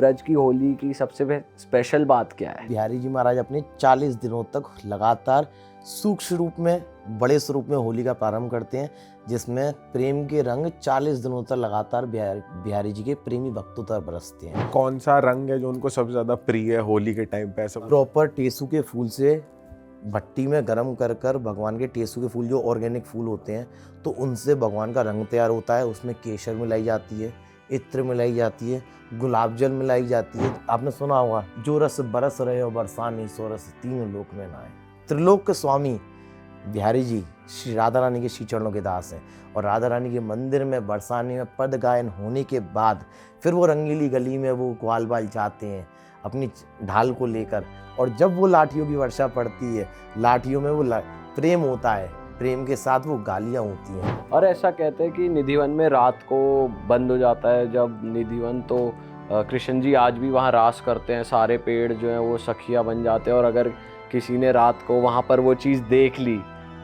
ब्रज की होली की सबसे स्पेशल बात क्या है? बिहारी जी महाराज अपने 40 दिनों तक लगातार सूक्ष्म रूप में, बड़े स्वरूप में होली का प्रारंभ करते हैं, जिसमें प्रेम के रंग 40 दिनों तक लगातार बिहारी जी के प्रेमी भक्तों तक बरसते हैं। कौन सा रंग है जो उनको सबसे ज्यादा प्रिय है होली के टाइम पे? ऐसा प्रॉपर टेसू के फूल से भट्टी में गर्म कर कर भगवान के टेसू के फूल, जो ऑर्गेनिक फूल होते हैं, तो उनसे भगवान का रंग तैयार होता है। उसमें केसर मिलाई जाती है, इत्र मिलाई जाती है, गुलाब जल मिलाई जाती है। आपने सुना होगा, जो रस बरस रहे हो बरसानी, सो रस तीनों लोक में नाए। त्रिलोक के स्वामी बिहारी जी श्री राधा रानी के श्री चरणों के दास हैं, और राधा रानी के मंदिर में बरसाने में पद गायन होने के बाद फिर वो रंगीली गली में वो ग्वाल बाल जाते हैं अपनी ढाल को लेकर, और जब वो लाठियों की वर्षा पड़ती है, लाठियों में वो प्रेम होता है, प्रेम के साथ वो गालियाँ होती हैं। और ऐसा कहते हैं कि निधिवन में रात को बंद हो जाता है जब निधिवन, तो कृष्ण जी आज भी वहाँ रास करते हैं। सारे पेड़ जो हैं वो सखिया बन जाते हैं, और अगर किसी ने रात को वहाँ पर वो चीज़ देख ली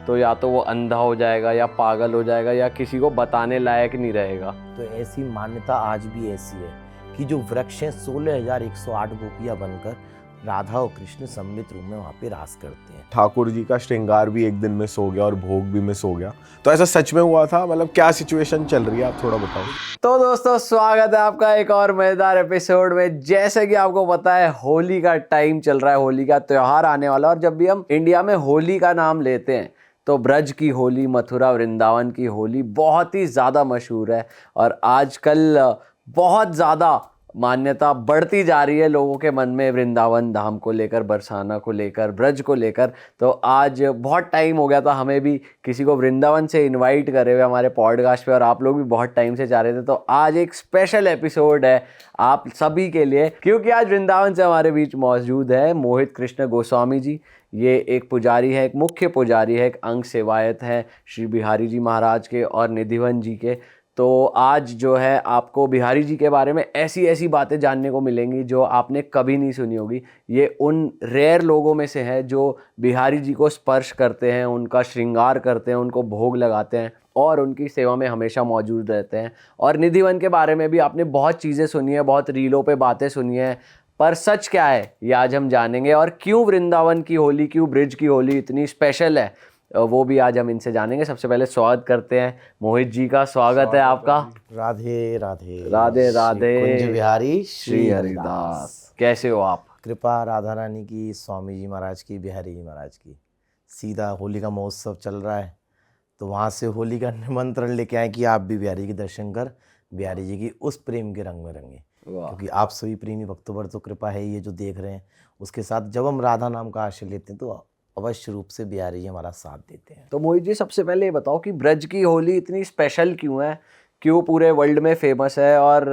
तो या तो वो अंधा हो जाएगा या पागल हो जाएगा या किसी को बताने लायक नहीं रहेगा। तो ऐसी मान्यता आज भी ऐसी है कि जो वृक्ष हैं 16,108 गोपियाँ बनकर राधा और कृष्ण सम्मिलित रूप में वहाँ पे रास करते हैं। ठाकुर जी का श्रृंगार भी एक दिन मिस हो गया और भोग भी मिस हो गया, तो ऐसा सच में हुआ था? मतलब क्या सिचुएशन चल रही है, आप थोड़ा बताओ। तो दोस्तों, स्वागत है आपका एक और मजेदार एपिसोड में। जैसे कि आपको पता है, होली का टाइम चल रहा है, होली का त्योहार आने वाला है, और जब भी हम इंडिया में होली का नाम लेते हैं तो ब्रज की होली, मथुरा वृंदावन की होली बहुत ही ज़्यादा मशहूर है, और आजकल बहुत ज़्यादा मान्यता बढ़ती जा रही है लोगों के मन में वृंदावन धाम को लेकर, बरसाना को लेकर, ब्रज को लेकर। तो आज बहुत टाइम हो गया था हमें भी किसी को वृंदावन से इनवाइट करे हुए हमारे पॉडकास्ट पे, और आप लोग भी बहुत टाइम से चाह रहे थे, तो आज एक स्पेशल एपिसोड है आप सभी के लिए, क्योंकि आज वृंदावन से हमारे बीच मौजूद है मोहित कृष्ण गोस्वामी जी। ये एक पुजारी है, एक मुख्य पुजारी है, एक अंग सेवायत है श्री बिहारी जी महाराज के और निधिवन जी के। तो आज जो है आपको बिहारी जी के बारे में ऐसी ऐसी बातें जानने को मिलेंगी जो आपने कभी नहीं सुनी होगी। ये उन रेयर लोगों में से है जो बिहारी जी को स्पर्श करते हैं, उनका श्रृंगार करते हैं, उनको भोग लगाते हैं और उनकी सेवा में हमेशा मौजूद रहते हैं। और निधिवन के बारे में भी आपने बहुत चीज़ें सुनी है, बहुत रीलों पे बातें सुनी है, पर सच क्या है ये आज हम जानेंगे। और क्यों वृंदावन की होली, क्यों ब्रिज की होली इतनी स्पेशल है, वो भी आज हम इनसे जानेंगे। सबसे पहले स्वागत करते हैं मोहित जी का। स्वागत है आपका। राधे राधे राधे राधे। कुंज बिहारी श्री हरिदास। कैसे हो आप? कृपा राधा रानी की, स्वामी जी महाराज की, बिहारी जी महाराज की। सीधा होली का महोत्सव चल रहा है, तो वहाँ से होली का निमंत्रण लेके आए कि आप भी बिहारी के दर्शन कर बिहारी जी की उस प्रेम के रंग में रंगे, क्योंकि आप सभी प्रेमी भक्तों पर तो कृपा है, ये जो देख रहे हैं। उसके साथ जब हम राधा नाम का आश्रय लेते हैं तो अवश्य रूप से बिहारी जी हमारा साथ देते हैं। तो मोहित जी, सबसे पहले ये बताओ कि ब्रज की होली इतनी स्पेशल क्यों है, क्यों पूरे वर्ल्ड में फेमस है, और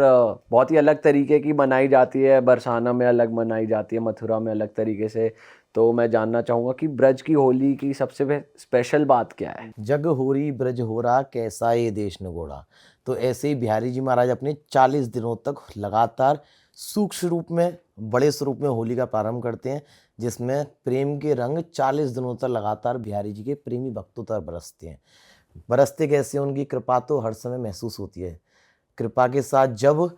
बहुत ही अलग तरीके की मनाई जाती है। बरसाना में अलग मनाई जाती है, मथुरा में अलग तरीके से। तो मैं जानना चाहूँगा कि ब्रज की होली की सबसे स्पेशल बात क्या है? जग होरी ब्रज हो रहा, कैसा ये देश नगोड़ा। तो ऐसे ही बिहारी जी महाराज अपने 40 दिनों तक लगातार सूक्ष्म रूप में, बड़े स्वरूप में होली का प्रारंभ करते हैं, जिसमें प्रेम के रंग 40 दिनों तक लगातार बिहारी जी के प्रेमी भक्तों तक बरसते हैं। बरसते कैसे, उनकी कृपा तो हर समय महसूस होती है। कृपा के साथ जब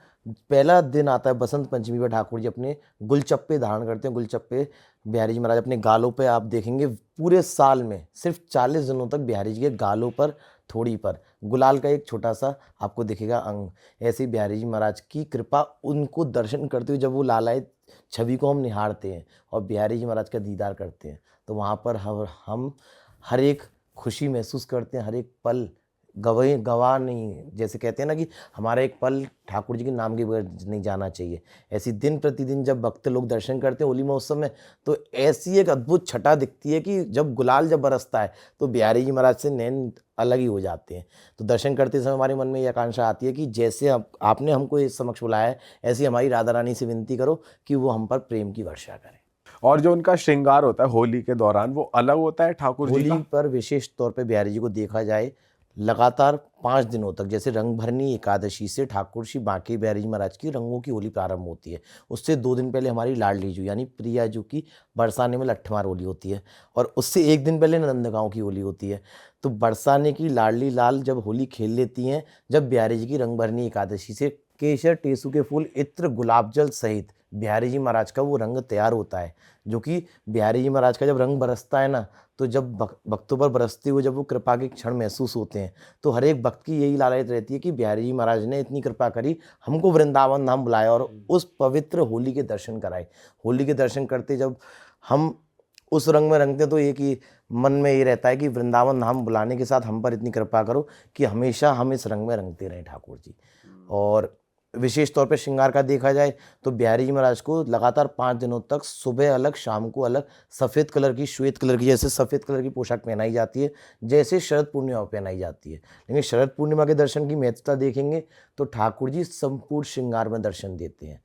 पहला दिन आता है बसंत पंचमी पर, ठाकुर जी अपने गुलचप्पे धारण करते हैं। गुलचप्पे बिहारी जी महाराज अपने गालों पे, आप देखेंगे पूरे साल में सिर्फ 40 दिनों तक बिहारी जी के गालों पर, थोड़ी पर गुलाल का एक छोटा सा आपको दिखेगा अंग। ऐसे ही बिहारी जी महाराज की कृपा, उनको दर्शन करते हुए जब वो लालायित छवि को हम निहारते हैं और बिहारी जी महाराज का दीदार करते हैं, तो वहाँ पर हम हर एक खुशी महसूस करते हैं। हर एक पल गवाह नहीं, जैसे कहते हैं ना कि हमारा एक पल ठाकुर जी के नाम के बगैर नहीं जाना चाहिए। ऐसी दिन प्रतिदिन जब भक्त लोग दर्शन करते हैं होली महोत्सव में, तो ऐसी एक अद्भुत छटा दिखती है कि जब गुलाल जब बरसता है तो बिहारी जी महाराज से नैन अलग ही हो जाते हैं। तो दर्शन करते समय हमारे मन में ये आकांक्षा आती है कि जैसे आपने हमको इस समक्ष बुलाया है, ऐसी हमारी राधा रानी से विनती करो कि वो हम पर प्रेम की वर्षा करें। और जो उनका श्रृंगार होता है होली के दौरान, वो अलग होता है ठाकुर जी का? होली पर विशेष तौर पे बिहारी जी को देखा जाए लगातार 5 दिनों तक, जैसे रंग भरनी एकादशी से ठाकुर श्री बांके बिहारी जी महाराज की रंगों की होली प्रारंभ होती है। उससे 2 दिन पहले हमारी लाडली जू यानी प्रिया जू की बरसाने में लट्ठमार होली होती है, और उससे 1 दिन पहले नंदगांव की होली होती है। तो बरसाने की लाडली लाल जब होली खेल लेती हैं, जब बिहारी जी की रंग भरनी एकादशी से केसर, टेसू के फूल, इत्र, गुलाब जल सहित बिहारी जी महाराज का वो रंग तैयार होता है, जो कि बिहारी जी महाराज का जब रंग बरसता है ना, तो जब भक्तों पर बरसते हुए जब वो कृपा के क्षण महसूस होते हैं, तो हर एक भक्त की यही लालच रहती है कि बिहारी जी महाराज ने इतनी कृपा करी, हमको वृंदावन धाम बुलाया और उस पवित्र होली के दर्शन कराए। होली के दर्शन करते जब हम उस रंग में रंगते, तो एक ही मन में ये रहता है कि वृंदावन धाम बुलाने के साथ हम पर इतनी कृपा करो कि हमेशा हम इस रंग में रंगते रहें ठाकुर जी। और विशेष तौर पे श्रृंगार का देखा जाए तो बिहारी जी महाराज को लगातार 5 दिनों तक सुबह अलग, शाम को अलग, सफ़ेद कलर की, श्वेत कलर की, जैसे सफ़ेद कलर की पोशाक पहनाई जाती है, जैसे शरद पूर्णिमा में पहनाई जाती है। लेकिन शरद पूर्णिमा के दर्शन की महत्वता देखेंगे तो ठाकुर जी संपूर्ण श्रृंगार में दर्शन देते हैं।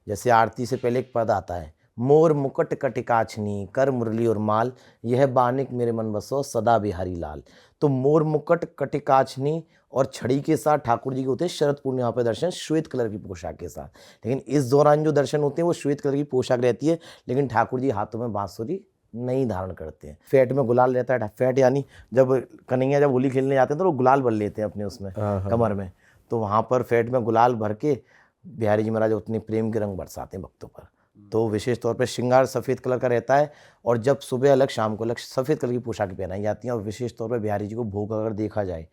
जैसे आरती से पहले एक पद आता है, मोर मुकुट कटिकाछनी, कर मुरली और माल, यह बानिक मेरे मन बसो सदा बिहारी लाल। तो मोर मुकुट कटिकाछनी और छड़ी के साथ ठाकुर जी के होते हैं शरद पूर्णिमा पे दर्शन, श्वेत कलर की पोशाक के साथ। लेकिन इस दौरान जो दर्शन होते हैं वो श्वेत कलर की पोशाक रहती है, लेकिन ठाकुर जी हाथों में बांसुरी नहीं धारण करते हैं। फेट में गुलाल रहता है, फेट यानी जब कन्हैया जब होली खेलने जाते हैं तो वो गुलाल भर लेते हैं अपने उसमें कमर में, तो वहाँ पर फेट में गुलाल भर के बिहारी जी महाराज उतने प्रेम के रंग बरसाते हैं भक्तों पर। तो विशेष तौर पर श्रृंगार सफ़ेद कलर का रहता है, और जब सुबह अलग, शाम को अलग सफ़ेद कलर की पोशाक पहनाई जाती हैं। और विशेष तौर पर बिहारी जी को भोग अगर देखा जाए,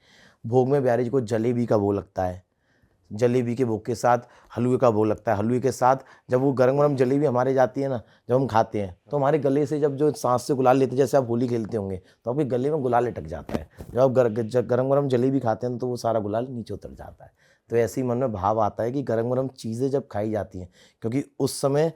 भोग में बिहारी जी को जलेबी का भोग लगता है, जलेबी के भोग के साथ हलवे का भोग लगता है। हलवे के साथ जब वो गरम गरम जलेबी हमारे जाती है ना, जब हम खाते हैं तो हमारे गले से जब जो सांस से गुलाल लेते हैं, जैसे आप होली खेलते होंगे तो आपके गले में गुलाल लटक जाता है। जब आप गरम गरम जलेबी खाते हैं तो वो सारा गुलाल नीचे उतर जाता है। तो ऐसे ही मन में भाव आता है कि गरम गरम चीज़ें जब खाई जाती हैं, क्योंकि उस समय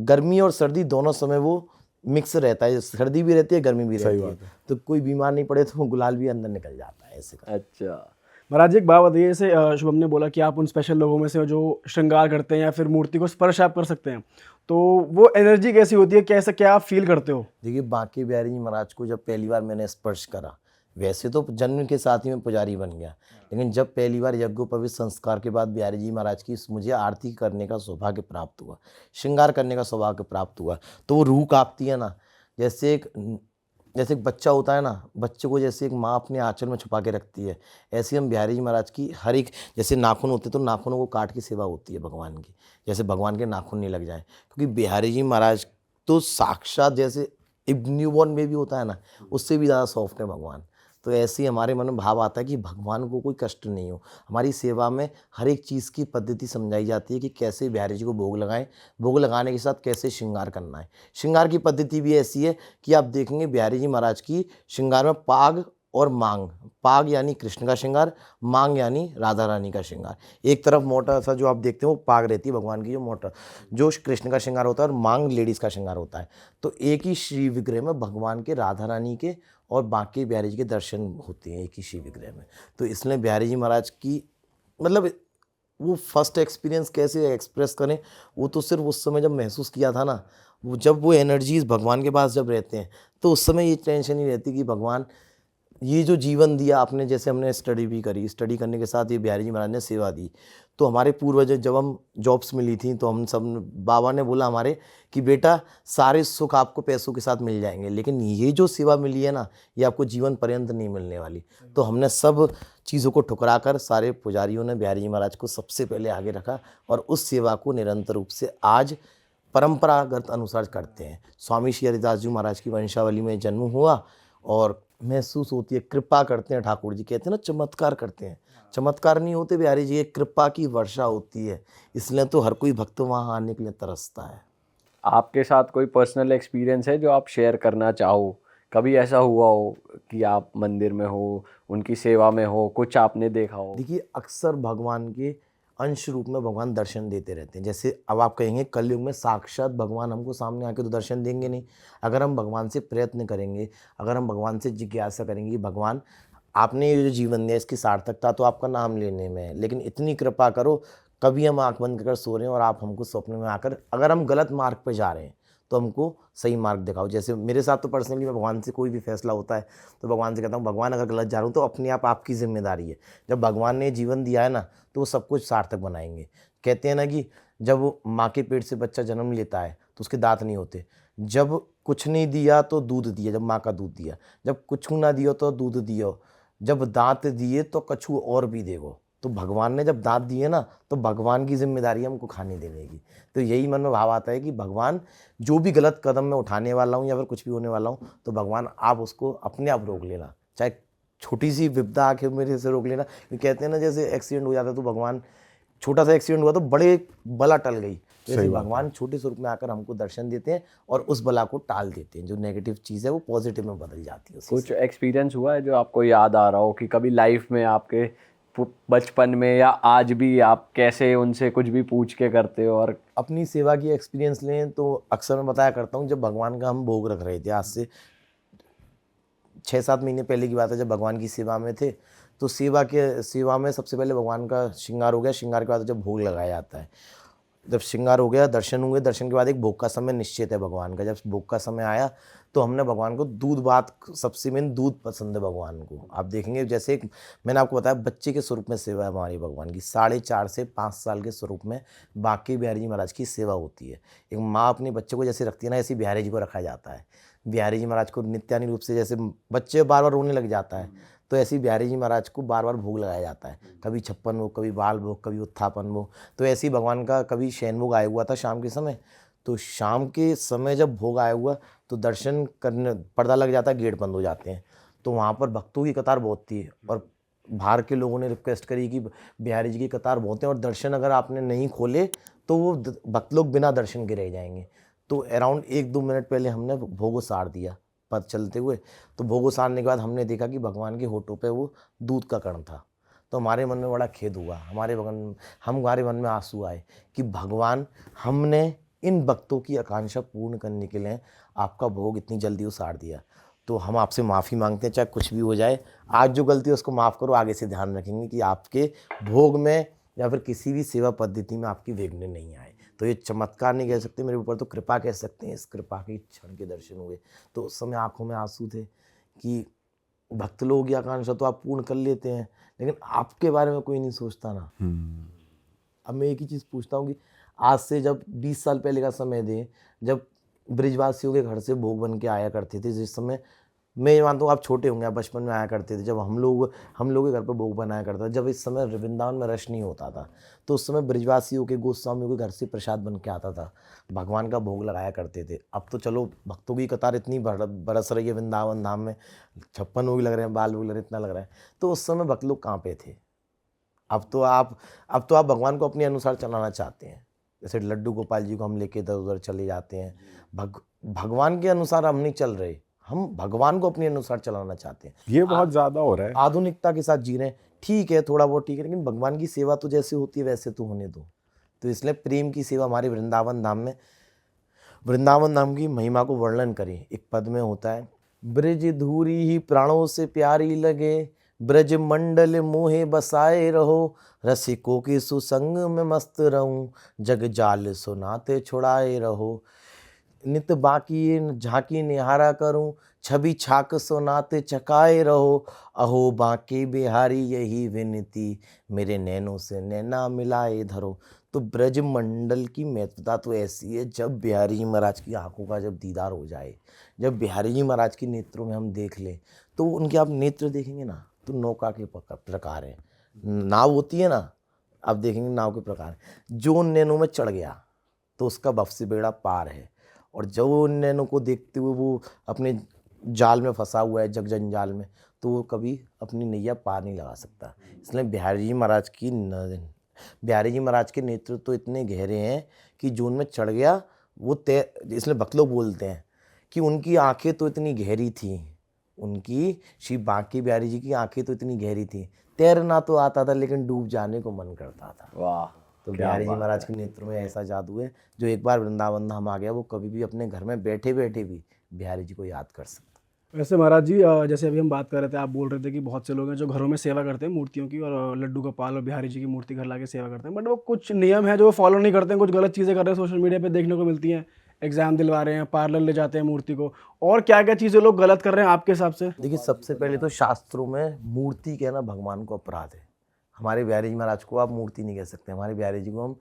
गर्मी और सर्दी दोनों समय वो मिक्स रहता है, सर्दी भी रहती है, गर्मी भी रहती है, तो कोई बीमार नहीं पड़े तो वो गुलाल भी अंदर निकल जाता है ऐसे। अच्छा महाराज जी एक बात बताइए, जैसे शुभम ने बोला कि आप उन स्पेशल लोगों में से हो जो श्रृंगार करते हैं या फिर मूर्ति को स्पर्श आप कर सकते हैं, तो वो एनर्जी कैसी होती है, कैसे क्या आप फील करते हो? देखिए, बांके बिहारी जी महाराज को जब पहली बार मैंने स्पर्श करा, वैसे तो जन्म के साथ ही मैं पुजारी बन गया, लेकिन जब पहली बार यज्ञोपवीत संस्कार के बाद बिहारी जी महाराज की मुझे आरती करने का सौभाग्य प्राप्त हुआ, श्रृंगार करने का सौभाग्य प्राप्त हुआ, तो वो रूह कांपती है ना। जैसे एक बच्चा होता है ना, बच्चे को जैसे एक माँ अपने आंचल में छुपा के रखती है, ऐसे हम बिहारी जी महाराज की हर एक, जैसे नाखून होते तो नाखूनों को काट की सेवा होती है भगवान की, जैसे भगवान के नाखून नहीं लग जाए, क्योंकि बिहारी जी महाराज तो साक्षात जैसे एक न्यूबॉर्न बेबी होता है ना, उससे भी ज़्यादा सॉफ्ट है भगवान। तो ऐसे ही हमारे मन में भाव आता है कि भगवान को कोई कष्ट नहीं हो। हमारी सेवा में हर एक चीज़ की पद्धति समझाई जाती है कि कैसे बिहारी जी को भोग लगाएं, भोग लगाने के साथ कैसे श्रृंगार करना है। श्रृंगार की पद्धति भी ऐसी है कि आप देखेंगे बिहारी जी महाराज की श्रृंगार में पाग और मांग, पाग यानी कृष्ण का श्रृंगार, मांग यानी राधा रानी का श्रृंगार। एक तरफ मोटा सा जो आप देखते हैं वो पाग रहती है भगवान की, जो मोटा जो कृष्ण का श्रृंगार होता है, और मांग लेडीज़ का श्रृंगार होता है। तो एक ही श्री विग्रह में भगवान के, राधा रानी के और बाकी बिहारी जी के दर्शन होते हैं एक ही शिव विग्रह में। तो इसलिए बिहारी जी महाराज की मतलब वो फर्स्ट एक्सपीरियंस कैसे एक्सप्रेस करें, वो तो सिर्फ उस समय जब महसूस किया था ना, वो जब वो एनर्जीज भगवान के पास जब रहते हैं तो उस समय ये टेंशन नहीं रहती कि भगवान ये जो जीवन दिया आपने, जैसे हमने स्टडी भी करी, स्टडी करने के साथ ये बिहारी जी महाराज ने सेवा दी। तो हमारे पूर्वज जब हम जॉब्स मिली थी तो हम सब, बाबा ने बोला हमारे कि बेटा सारे सुख आपको पैसों के साथ मिल जाएंगे, लेकिन ये जो सेवा मिली है ना, ये आपको जीवन पर्यंत नहीं मिलने वाली। तो हमने सब चीज़ों को ठुकरा कर सारे पुजारियों ने बिहारी जी महाराज को सबसे पहले आगे रखा और उस सेवा को निरंतर रूप से आज परंपरागत अनुसार करते हैं। स्वामी श्री हरिदास जी महाराज की वंशावली में जन्म हुआ और महसूस होती है, कृपा करते हैं ठाकुर जी, कहते हैं ना चमत्कार करते हैं, चमत्कार नहीं होते बिहारी जी, एक कृपा की वर्षा होती है, इसलिए तो हर कोई भक्त वहाँ आने के लिए तरसता है। आपके साथ कोई पर्सनल एक्सपीरियंस है जो आप शेयर करना चाहो? कभी ऐसा हुआ हो कि आप मंदिर में हो, उनकी सेवा में हो, कुछ आपने देखा हो? देखिए, अक्सर भगवान के अंश रूप में भगवान दर्शन देते रहते हैं। जैसे अब आप कहेंगे कलयुग में साक्षात भगवान हमको सामने आके तो दर्शन देंगे नहीं। अगर हम भगवान से प्रयत्न करेंगे, अगर हम भगवान से जिज्ञासा करेंगे, भगवान आपने ये जो जीवन दिया इसकी सार्थकता तो आपका नाम लेने में है, लेकिन इतनी कृपा करो, कभी हम आँख बंद कर सो रहे हैं और आप हमको स्वप्न में आकर, अगर हम गलत मार्ग पर जा रहे हैं तो हमको सही मार्ग दिखाओ। जैसे मेरे साथ तो पर्सनली मैं भगवान से कोई भी फैसला होता है तो भगवान से कहता हूँ, भगवान अगर गलत जा रहा हूँ तो अपने आप आपकी जिम्मेदारी है। जब भगवान ने जीवन दिया है ना तो वो सब कुछ सार्थक बनाएंगे। कहते हैं ना कि जब माँ के पेट से बच्चा जन्म लेता है तो उसके दांत नहीं होते। जब कुछ नहीं दिया तो दूध दिया, जब माँ का दूध दिया, जब कुछ ना दियो तो दूध दियो, जब दांत दिए तो कछु और भी देगो। तो तो भगवान ने जब दांत दिए ना, तो भगवान की जिम्मेदारी है हमको खाने देने की। तो यही मन में भाव आता है कि भगवान जो भी गलत कदम मैं उठाने वाला हूँ या फिर कुछ भी होने वाला हूँ, तो भगवान आप उसको अपने आप रोक लेना, चाहे छोटी सी विपदा आके मेरे से रोक लेना। क्योंकि कहते हैं ना, जैसे एक्सीडेंट हो जाता है तो भगवान, छोटा सा एक्सीडेंट हुआ तो बड़े बला टल गई, जैसे सही बात है। भगवान छोटे स्वरूप में आकर हमको दर्शन देते हैं और उस बला को टाल देते हैं। जो नेगेटिव चीज़ है वो पॉजिटिव में बदल जाती है उसी कुछ से। एक्सपीरियंस हुआ है जो आपको याद आ रहा हो कि कभी लाइफ में आपके बचपन में या आज भी आप कैसे उनसे कुछ भी पूछ के करते हो? और अपनी सेवा की एक्सपीरियंस लें तो अक्सर मैं बताया करता हूँ, जब भगवान का हम भोग रख रहे थे, आज से 6-7 महीने पहले की बात है, जब भगवान की सेवा में थे, तो सेवा में सबसे पहले भगवान का श्रृंगार हो गया। श्रृंगार के बाद जब भोग लगाया जाता है, जब श्रृंगार हो गया, दर्शन हुए, दर्शन के बाद एक भोग का समय निश्चित है भगवान का। जब भोग का समय आया तो हमने भगवान को दूध भात, सबसे मेन दूध पसंद है भगवान को। आप देखेंगे, जैसे एक मैंने आपको बताया, बच्चे के स्वरूप में सेवा है हमारी भगवान की। 4.5 से 5 साल के स्वरूप में बांके बिहारी जी महाराज की सेवा होती है। एक माँ अपने बच्चे को जैसे रखती है ना, ऐसे बिहारी जी को रखा जाता है। बिहारी जी महाराज को नित्यानी रूप से, जैसे बच्चे बार बार रोने लग जाता है, तो ऐसे ही बिहारी जी महाराज को बार बार भोग लगाया जाता है। कभी 56 भोग, कभी बाल भोग, कभी उत्थापन भोग। तो ऐसे ही भगवान का कभी शयन भोग आया हुआ था शाम के समय। तो शाम के समय जब भोग आया हुआ तो दर्शन करने पर्दा लग जाता है, गेट बंद हो जाते हैं। तो वहाँ पर भक्तों की कतार बहुत थी और बाहर के लोगों ने रिक्वेस्ट करी कि बिहारी जी की कतार बहुत है और दर्शन अगर आपने नहीं खोले तो वो भक्त लोग बिना दर्शन के रह जाएंगे। तो अराउंड 1-2 मिनट पहले हमने भोग सार दिया पथ चलते हुए। तो भोग सारने के बाद हमने देखा कि भगवान के होठों पे वो दूध का कण था। तो हमारे मन में बड़ा खेद हुआ, हमारे मन में आंसू आए कि भगवान, हमने इन भक्तों की आकांक्षा पूर्ण करने के लिए आपका भोग इतनी जल्दी उसार दिया। तो हम आपसे माफ़ी मांगते हैं, चाहे कुछ भी हो जाए, आज जो गलती है उसको माफ़ करो। आगे से ध्यान रखेंगे कि आपके भोग में या फिर किसी भी सेवा पद्धति में आपकी विघ्न नहीं आए। तो ये चमत्कार नहीं कह सकते मेरे ऊपर, तो कृपा कह सकते हैं। इस कृपा के क्षण के दर्शन हुए तो उस समय आंखों में आंसू थे कि भक्त लोगों की आकांक्षा तो आप पूर्ण कर लेते हैं, लेकिन आपके बारे में कोई नहीं सोचता ना। अब मैं एक ही चीज़ पूछता हूँ कि आज से जब 20 साल पहले का समय दें, जब ब्रिजवासियों के घर से भोग बन के आया करते थे, जिस समय मैं ये मानता हूँ आप छोटे होंगे, आप बचपन में आया करते थे, जब हम लोग के घर पर भोग बनाया करता था, जब इस समय वृंदावन में रश नहीं होता था, तो उस समय ब्रिजवासियों के, गोस्वामियों के घर से प्रसाद बन के आता था, भगवान का भोग लगाया करते थे। अब तो चलो भक्तों की कतार इतनी बरस रही है वृंदावन धाम में, 56 भोग लग रहे हैं, बाल भोग लग रहे हैं, इतना लग रहा है। तो उस समय भक्त लोग कहाँ पे थे? अब तो आप भगवान को अपने अनुसार चलाना चाहते हैं। जैसे लड्डू गोपाल जी को हम लेके इधर उधर चले जाते हैं। भगवान के अनुसार हम नहीं चल रहे, हम भगवान को अपने अनुसार चलाना चाहते हैं। ये बहुत ज्यादा हो रहा है। आधुनिकता के साथ जी रहे हैं, ठीक है, थोड़ा बहुत ठीक है, लेकिन भगवान की सेवा तो जैसे होती है वैसे तो होने दो। तो इसलिए प्रेम की सेवा हमारे वृंदावन धाम की महिमा को वर्णन करें। एक पद में होता है, ब्रज धूरी ही प्राणों से प्यारी लगे, ब्रज मंडल मोहे बसाए रहो, रसिकों के सुसंग में मस्त रहूं, जग जाल सुनाते छुड़ाए रहो, नित बाकी झांकी निहारा करूं, छवि छाक सुनाते चकाए रहो, अहो बांके बिहारी यही विनती, मेरे नैनों से नैना मिलाए धरो। तो ब्रज मंडल की महत्वता तो ऐसी है, जब बिहारी जी महाराज की आंखों का जब दीदार हो जाए, जब बिहारी जी महाराज के नेत्रों में हम देख लें, तो उनके आप नेत्र देखेंगे ना, तो नौका के प्रकार है, नाव होती है ना, आप देखेंगे नाव के प्रकार, जो उन नैनों में चढ़ गया तो उसका भव से बेड़ा पार है। और जब उन नैनों को देखते हुए वो अपने जाल में फंसा हुआ है, जग जंजाल में, तो वो कभी अपनी नैया पार नहीं लगा सकता। इसलिए बिहारी जी महाराज के नेतृत्व तो इतने गहरे हैं कि जो उनमें चढ़ गया वो तैर, इसलिए भक्त लोग बोलते हैं कि उनकी आंखें तो इतनी गहरी थी, उनकी श्री बांके बिहारी जी की आंखें तो इतनी गहरी थी, तैरना तो आता था लेकिन डूब जाने को मन करता था। वाह, तो बिहारी जी महाराज के नेत्र में ऐसा जादू है, जो एक बार वृंदावन धाम आ गया वो कभी भी अपने घर में बैठे बैठे भी बिहारी जी को याद कर सकता। वैसे महाराज जी, जैसे अभी हम बात कर रहे थे, आप बोल रहे थे कि बहुत से लोग हैं जो घरों में सेवा करते हैं मूर्तियों की, और लड्डू गोपाल और बिहारी जी की मूर्ति घर लाके सेवा करते हैं, बट वो कुछ नियम है जो वो फॉलो नहीं करते हैं, कुछ गलत चीज़ें कर रहे हैं, सोशल मीडिया पे देखने को मिलती हैं, एग्जाम दिलवा रहे हैं, पार्लर ले जाते हैं मूर्ति को, और क्या क्या चीज़ें लोग गलत कर रहे हैं आपके हिसाब से? देखिए, सबसे पहले तो शास्त्रों में मूर्ति कहना भगवान को अपराध है। हमारे बिहारी जी महाराज को आप मूर्ति नहीं कह सकते, हमारे बिहारी जी को हम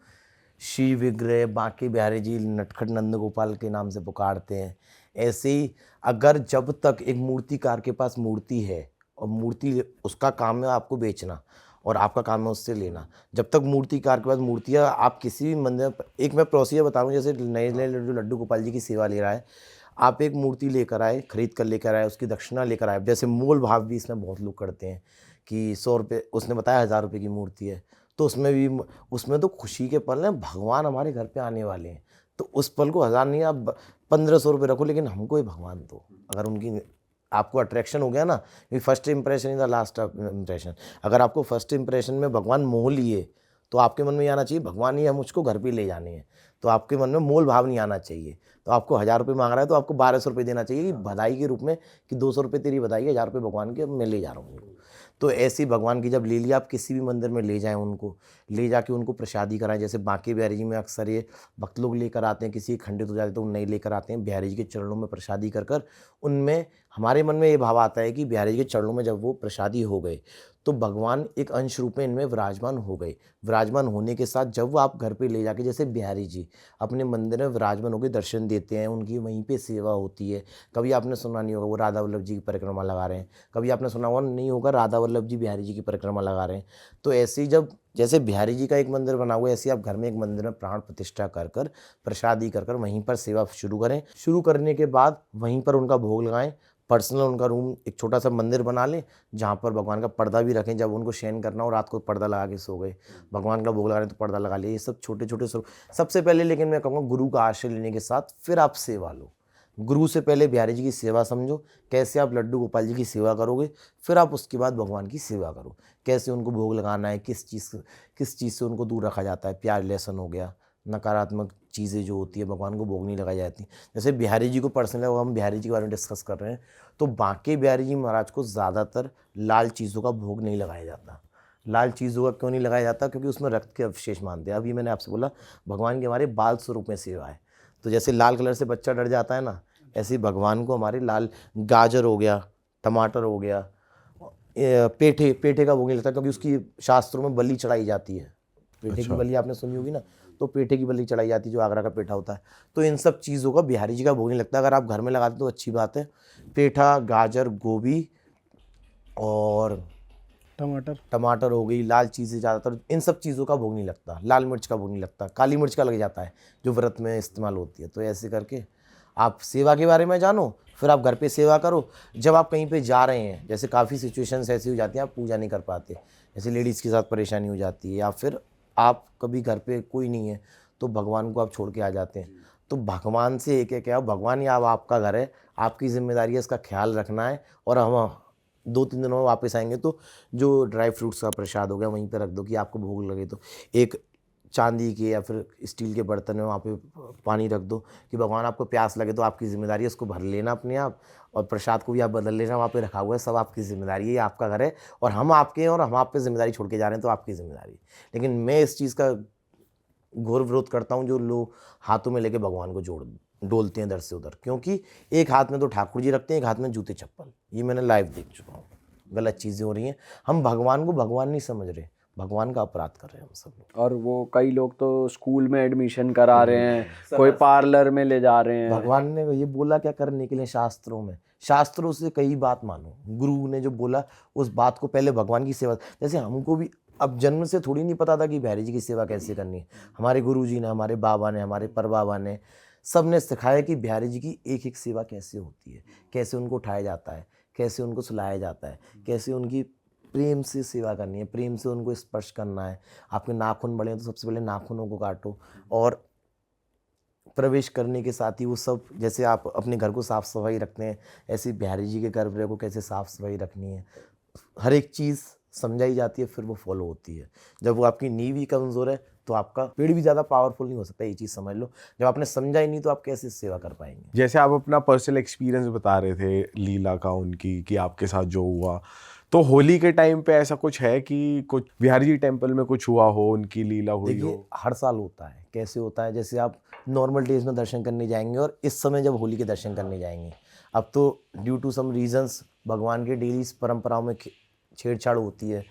श्री विग्रह, बांके बिहारी जी नटखट नंद गोपाल के नाम से पुकारते हैं। ऐसे ही अगर जब तक एक मूर्तिकार के पास मूर्ति है और मूर्ति उसका काम है आपको बेचना, और आपका काम है उससे लेना। जब तक मूर्तिकार के पास मूर्तियाँ आप किसी भी मंदिर एक मैं प्रोसीजर बता रहा हूँ, जैसे नए नए लड्डू गोपाल जी की सेवा ले रहा है, आप एक मूर्ति लेकर आए, खरीद कर लेकर आए, उसकी दक्षिणा लेकर आए। जैसे मोल भाव भी इसमें बहुत लोग करते हैं कि 100 रुपये, उसने बताया 1000 रुपये की मूर्ति है, तो उसमें तो खुशी के पल हैं, भगवान हमारे घर पे आने वाले हैं, तो उस पल को 1000 नहीं, आप 1500 रुपये रखो, लेकिन हमको ये भगवान दो। अगर उनकी आपको अट्रैक्शन हो गया ना, ये first impression is the last impression. अगर आपको फर्स्ट इंप्रेशन में भगवान मोह लिए, तो आपके मन में ये आना चाहिए भगवान ये हम मुझको घर पे ले जाने हैं, तो आपके मन में मोल भाव नहीं आना चाहिए। तो आपको 1000 रुपये मांग रहा है तो आपको 1200 रुपये देना चाहिए कि बधाई के रूप में, कि 200 रुपये तेरी बधाई है, 1000 रुपये भगवान के मैं ले जा रहा हूँ उनको। तो ऐसे ही भगवान की जब ले लिया, आप किसी भी मंदिर में ले जाएं, उनको ले जाके उनको प्रसादी कराएं। जैसे बांके बिहारी जी में अक्सर ये भक्त लोग लेकर आते हैं, किसी खंडित हो जाते तो नहीं लेकर आते हैं, बिहारी जी के चरणों में प्रसादी कर कर उनमें हमारे मन में ये भाव आता है कि बिहारी जी के चरणों में जब वो प्रसादी हो गए तो भगवान एक अंश रूप में इनमें विराजमान हो गए। विराजमान होने के साथ जब वो आप घर पे ले जाके, जैसे बिहारी जी अपने मंदिर में विराजमान होकर दर्शन देते हैं, उनकी वहीं पे सेवा होती है। कभी आपने सुना नहीं होगा वो राधा वल्लभ जी की परिक्रमा लगा रहे हैं, कभी आपने सुना हुआ नहीं होगा राधा वल्लभ जी बिहारी जी की परिक्रमा लगा रहे हैं। तो ऐसे ही जब जैसे बिहारी जी का एक मंदिर बना हुआ है, ऐसे ही आप घर में एक मंदिर में प्राण प्रतिष्ठा कर कर प्रसादी कर कर वहीं पर सेवा शुरू करें। शुरू करने के बाद वहीं पर उनका भोग लगाएं। पर्सनल उनका रूम एक छोटा सा मंदिर बना लें, जहाँ पर भगवान का पर्दा भी रखें। जब उनको शयन करना हो रात को पर्दा लगा के सो गए, भगवान का भोग लगा रहे तो पर्दा लगा लिया। ये सब छोटे छोटे सबसे पहले, लेकिन मैं कहूँगा गुरु का आश्रय लेने के साथ फिर आप सेवा लो। गुरु से पहले बिहारी जी की सेवा समझो, कैसे आप लड्डू गोपाल जी की सेवा करोगे, फिर आप उसके बाद भगवान की सेवा करो। कैसे उनको भोग लगाना है, किस चीज़ से उनको दूर रखा जाता है। प्याज लहसुन हो गया, नकारात्मक चीज़ें जो होती है भगवान को भोग नहीं लगाई जाती। जैसे बिहारी जी को पर्सनल, हम बिहारी जी के बारे में डिस्कस कर रहे हैं, तो बांके बिहारी जी महाराज को ज़्यादातर लाल चीज़ों का भोग नहीं लगाया जाता। लाल चीज़ों का क्यों नहीं लगाया जाता? क्योंकि उसमें रक्त के अवशेष मानते हैं। अभी मैंने आपसे बोला भगवान के हमारे बाल स्वरूप में सेवा है, तो जैसे लाल कलर से बच्चा डर जाता है ना, ऐसे ही भगवान को हमारे लाल गाजर हो गया, टमाटर हो गया, पेठे का भोग नहीं लगता, क्योंकि उसकी शास्त्रों में बलि चढ़ाई जाती है। पेठे की बलि आपने सुनी होगी ना, तो पेठे की बलि चढ़ाई जाती है, जो आगरा का पेठा होता है। तो इन सब चीज़ों का बिहारी जी का भोग नहीं लगता। अगर आप घर में लगाते तो अच्छी बात है। पेठा, गाजर, गोभी और टमाटर हो गई, लाल चीज़ें ज़्यादातर, इन सब चीज़ों का भोग नहीं लगता। लाल मिर्च का भोग नहीं लगता, काली मिर्च का लग जाता है जो व्रत में इस्तेमाल होती है। तो ऐसे करके आप सेवा के बारे में जानो, फिर आप घर पे सेवा करो। जब आप कहीं पे जा रहे हैं, जैसे काफ़ी सिचुएशंस ऐसी हो जाती हैं आप पूजा नहीं कर पाते, जैसे लेडीज़ के साथ परेशानी हो जाती है, या फिर आप कभी घर पे कोई नहीं है तो भगवान को आप छोड़ के आ जाते हैं, तो भगवान से एक है क्या, भगवान ये अब आपका घर है, आपकी जिम्मेदारी है इसका ख्याल रखना है। और हम 2-3 दिनों में वापस आएंगे तो जो ड्राई फ्रूट्स का प्रसाद हो गया वहीं पे रख दो कि आपको भोग लगे। तो एक चांदी के या फिर स्टील के बर्तन में वहाँ पे पानी रख दो कि भगवान आपको प्यास लगे तो आपकी जिम्मेदारी है उसको भर लेना अपने आप, और प्रसाद को भी आप बदल लेना, वहाँ पे रखा हुआ है, सब आपकी जिम्मेदारी है, ये आपका घर है और हम आपके हैं और हम आप पे जिम्मेदारी छोड़ के जा रहे हैं, तो आपकी जिम्मेदारी है। लेकिन मैं इस चीज़ का घोर विरोध करता हूँ जो लोग हाथों में लेके भगवान को डोलते हैं इधर से उधर, क्योंकि एक हाथ में तो ठाकुर जी रखते हैं, एक हाथ में जूते चप्पल। ये मैंने लाइव देख चुका हूँ, गलत चीज़ें हो रही हैं। हम भगवान को भगवान नहीं समझ रहे, भगवान का अपराध कर रहे हैं हम सब लोग। और वो कई लोग तो स्कूल में एडमिशन करा रहे हैं, कोई पार्लर में ले जा रहे हैं। भगवान ने ये बोला क्या करने के लिए? शास्त्रों में, शास्त्रों से कई बात मानो। गुरु ने जो बोला उस बात को पहले भगवान की सेवा, जैसे हमको भी अब जन्म से थोड़ी नहीं पता था कि बिहारी जी की सेवा कैसे करनी है। हमारे गुरु जी ने, हमारे बाबा ने, हमारे परबाबा ने, सब ने सिखाया कि बिहारी जी की एक एक सेवा कैसे होती है, कैसे उनको उठाया जाता है, कैसे उनको सुलाया जाता है, कैसे उनकी प्रेम से सेवा करनी है, प्रेम से उनको स्पर्श करना है। आपके नाखून बड़े हैं तो सबसे पहले नाखूनों को काटो, और प्रवेश करने के साथ ही वो सब, जैसे आप अपने घर को साफ़ सफाई रखते हैं, ऐसे बिहारी जी के गर्भगृह को कैसे साफ़ सफाई रखनी है, हर एक चीज़ समझाई जाती है, फिर वो फॉलो होती है। जब वो आपकी नींव ही कमज़ोर है तो आपका पेड़ भी ज़्यादा पावरफुल नहीं हो सकता, ये चीज़ समझ लो। जब आपने समझा ही नहीं तो आप कैसे सेवा कर पाएंगे? जैसे आप अपना पर्सनल एक्सपीरियंस बता रहे थे लीला का, उनकी, कि आपके साथ जो हुआ, तो होली के टाइम पे ऐसा कुछ है कि कुछ बिहारी जी टेम्पल में कुछ हुआ हो, उनकी लीला हुई देखिए हो? हर साल होता है। कैसे होता है? जैसे आप नॉर्मल डेज में दर्शन करने जाएंगे और इस समय जब होली के दर्शन करने जाएंगे, अब तो ड्यू टू सम रीजंस भगवान के डेली परंपराओं में छेड़छाड़ होती है।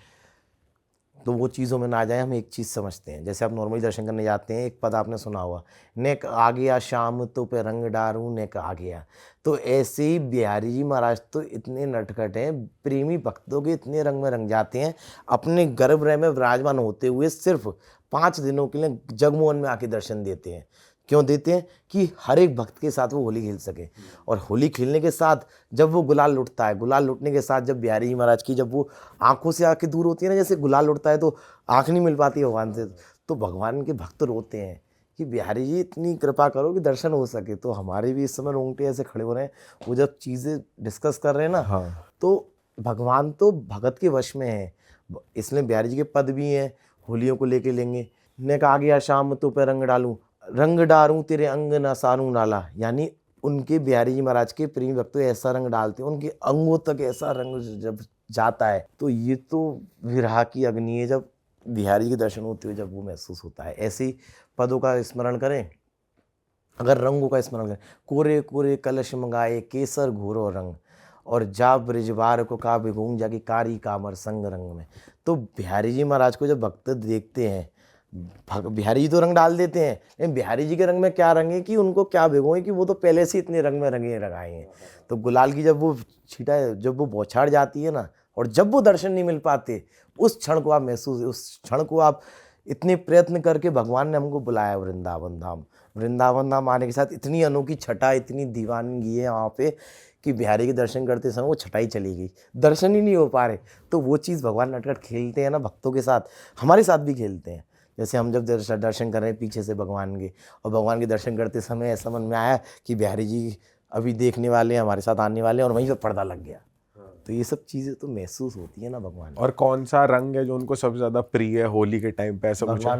तो वो चीज़ों में ना आ जाए, हम एक चीज़ समझते हैं। जैसे आप नॉर्मली दर्शन करने जाते हैं, एक पद आपने सुना होगा, नेक आ गया शाम तो पे रंग डारूं नेक आ गया। तो ऐसे ही बिहारी जी महाराज तो इतने नटखट हैं, प्रेमी भक्तों के इतने रंग में रंग जाते हैं, अपने गर्भगृह में विराजमान होते हुए सिर्फ 5 दिनों के लिए जगमोहन में आके दर्शन देते हैं। क्यों देते हैं? कि हर एक भक्त के साथ वो होली खेल सके। और होली खेलने के साथ जब वो गुलाल लुटता है, गुलाल लुटने के साथ जब बिहारी जी महाराज की जब वो आंखों से आंखें दूर होती है ना, जैसे गुलाल लुटता है तो आंख नहीं मिल पाती है भगवान से, तो भगवान के भक्त रोते हैं कि बिहारी जी इतनी कृपा करो कि दर्शन हो सके। तो हमारे भी इस समय रोंगटे ऐसे खड़े हो रहे हैं, वो जब चीज़ें डिस्कस कर रहे हैं ना, हाँ। तो भगवान तो भगत के वश में है। इसलिए बिहारी जी के पद भी हैं, होलियों को लेके लेंगे। ने कहा गया शाम तो पे रंग डालूं, रंग डारूं तेरे अंग न सारूं नाला। यानी उनके बिहारी जी महाराज के प्रेमी भक्त तो ऐसा रंग डालते हैं, उनके अंगों तक ऐसा रंग जब जाता है, तो ये तो विरह की अग्नि है जब बिहारी के दर्शन होते हुए जब वो महसूस होता है। ऐसे ही पदों का स्मरण करें, अगर रंगों का स्मरण करें, कोरे कोरे कलश मंगाए केसर घोरो रंग, और जा ब्रिजवार को का बिगूंग जाके कारी कामर संग रंग में। तो बिहारी जी महाराज को जब भक्त देखते हैं, बिहारी जी तो रंग डाल देते हैं, लेकिन बिहारी जी के रंग में क्या रंग है कि उनको क्या भिगोए कि वो तो पहले से इतने रंग में रंगे लगाए हैं। तो गुलाल की जब वो छीटा जब वो बौछार जाती है ना, और जब वो दर्शन नहीं मिल पाते, उस क्षण को आप महसूस, उस क्षण को आप इतने प्रयत्न करके भगवान ने हमको बुलाया वृंदावन धाम। वृंदावन धाम आने के साथ इतनी अनोखी छटा, इतनी दीवानगी है वहाँ पे कि बिहारी के दर्शन करते समय वो छटाई चली गई, दर्शन ही नहीं हो पा रहे। तो वो चीज़ भगवान नटखट खेलते हैं ना भक्तों के साथ, हमारे साथ भी खेलते हैं। जैसे हम जब दर्शन कर रहे हैं पीछे से भगवान के, और भगवान के दर्शन करते समय ऐसा मन में आया कि बिहारी जी अभी देखने वाले हैं, हमारे साथ आने वाले हैं, और वहीं पर पर्दा लग गया। तो ये सब चीज़ें तो महसूस होती है ना भगवान। और कौन सा रंग है जो उनको सबसे ज्यादा प्रिय है होली के टाइम पे, ऐसा कुछ है?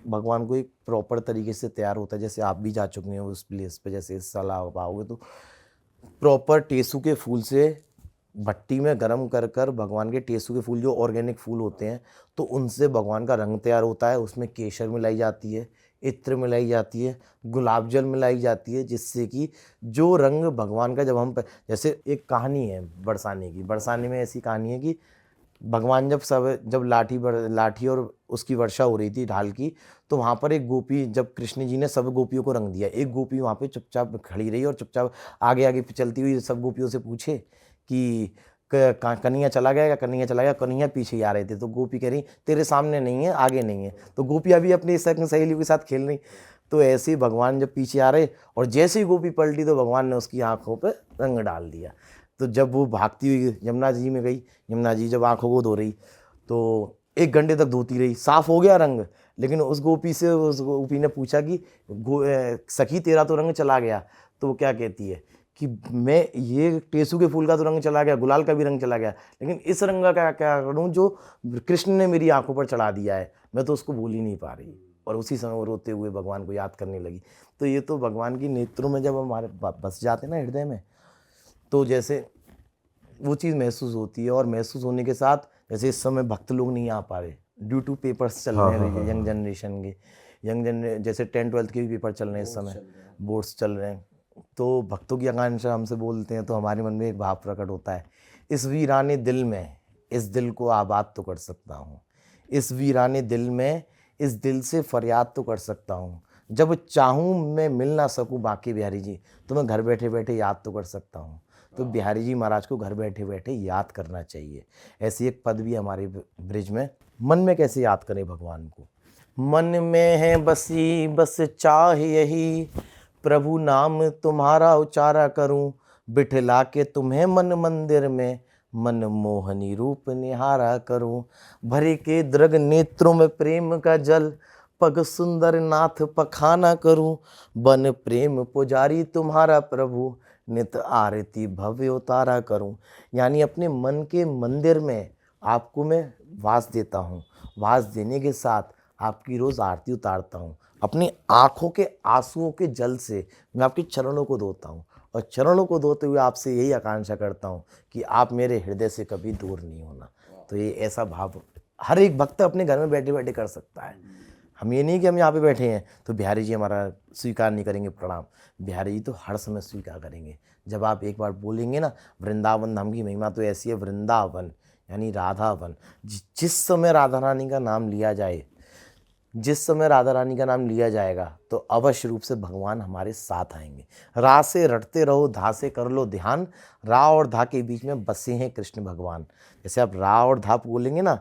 भगवान को एक प्रॉपर तरीके से तैयार होता है। जैसे आप भी जा चुके हैं उस प्लेस पे, जैसे इस साल आप आओगे तो प्रॉपर टेसू के फूल से भट्टी में गर्म कर कर भगवान के टेसू के फूल जो ऑर्गेनिक फूल होते हैं, तो उनसे भगवान का रंग तैयार होता है। उसमें केसर मिलाई जाती है, इत्र मिलाई जाती है, गुलाब जल मिलाई जाती है, जिससे कि जो रंग भगवान का, जब हम जैसे एक कहानी है बरसाने की, बरसाने में ऐसी कहानी है कि भगवान जब लाठी और उसकी वर्षा हो रही थी ढाल की, तो वहाँ पर एक गोपी, जब कृष्ण जी ने सब गोपियों को रंग दिया, एक गोपी वहाँ पे चुपचाप खड़ी रही और चुपचाप आगे आगे चलती हुई सब गोपियों से पूछे कि कन्हैया चला गया, कन्हैया चला गया, कन्हैया पीछे ही आ रहे थे। तो गोपी कह रही तेरे सामने नहीं है, आगे नहीं है। तो गोपी अभी अपनी सहेलियों के साथ खेल रही। तो ऐसे ही भगवान जब पीछे आ रहे और जैसे ही गोपी पलटी, तो भगवान ने उसकी आंखों पर रंग डाल दिया। तो जब वो भागती हुई यमुना जी में गई, यमुना जी जब आंखों को धो रही, तो 1 घंटे तक धोती रही, साफ हो गया रंग। लेकिन उस गोपी ने पूछा कि सखी तेरा तो रंग चला गया। तो वो क्या कहती है कि मैं, ये टेसू के फूल का तो रंग चला गया, गुलाल का भी रंग चला गया, लेकिन इस रंग का क्या करूँ जो कृष्ण ने मेरी आंखों पर चढ़ा दिया है, मैं तो उसको भूल ही नहीं पा रही। और उसी समय वो रोते हुए भगवान को याद करने लगी। तो ये तो भगवान की नेत्रों में जब हमारे बस जाते हैं ना हृदय में, तो जैसे वो चीज़ महसूस होती है। और महसूस होने के साथ, जैसे इस समय भक्त लोग नहीं आ पा रहे ड्यू टू पेपर्स चल रहे हैं, यंग जनरेशन के, जैसे 10-12 के भी पेपर चल रहे हैं इस समय, बोर्ड्स चल रहे हैं। तो भक्तों की आकांक्षा हमसे बोलते हैं, तो हमारे मन में एक भाव प्रकट होता है, इस वीराने दिल में इस दिल को आबाद तो कर सकता हूँ, इस वीराने दिल में इस दिल से फरियाद तो कर सकता हूँ, जब चाहूँ मैं मिल ना सकूँ बाकी बिहारी जी, तो मैं घर बैठे बैठे याद तो कर सकता हूँ। तो बिहारी जी महाराज को घर बैठे बैठे याद करना चाहिए। ऐसी एक पद भी हमारे ब्रिज में, मन में कैसे याद करें भगवान को। मन में है बसी बस चाह यही, प्रभु नाम तुम्हारा उचारा करूं, बिठला के तुम्हें मन मंदिर में, मन मोहनी रूप निहारा करूं। भरे के दृग नेत्रों में प्रेम का जल, पग सुंदर नाथ पखाना करूं। बन प्रेम पुजारी तुम्हारा प्रभु, नित आरती भव्य उतारा करूं। यानी अपने मन के मंदिर में आपको मैं वास देता हूँ, वास देने के साथ आपकी रोज़ आरती उतारता हूँ। अपनी आँखों के आंसुओं के जल से मैं आपके चरणों को धोता हूँ, और चरणों को धोते हुए आपसे यही आकांक्षा करता हूँ कि आप मेरे हृदय से कभी दूर नहीं होना। तो ये ऐसा भाव हर एक भक्त अपने घर में बैठे बैठे कर सकता है। हम ये नहीं कि हम यहाँ पे बैठे हैं तो बिहारी जी हमारा स्वीकार नहीं करेंगे प्रणाम, बिहारी जी तो हर समय स्वीकार करेंगे। जब आप एक बार बोलेंगे ना वृंदावन धाम की महिमा तो ऐसी है, वृंदावन यानी राधावन। जिस समय राधा रानी का नाम लिया जाए, जिस समय राधा रानी का नाम लिया जाएगा तो अवश्य रूप से भगवान हमारे साथ आएंगे। रा से रटते रहो, धा से कर लो ध्यान, रा और धा के बीच में बसे हैं कृष्ण भगवान। जैसे आप रा और धा बोलेंगे ना,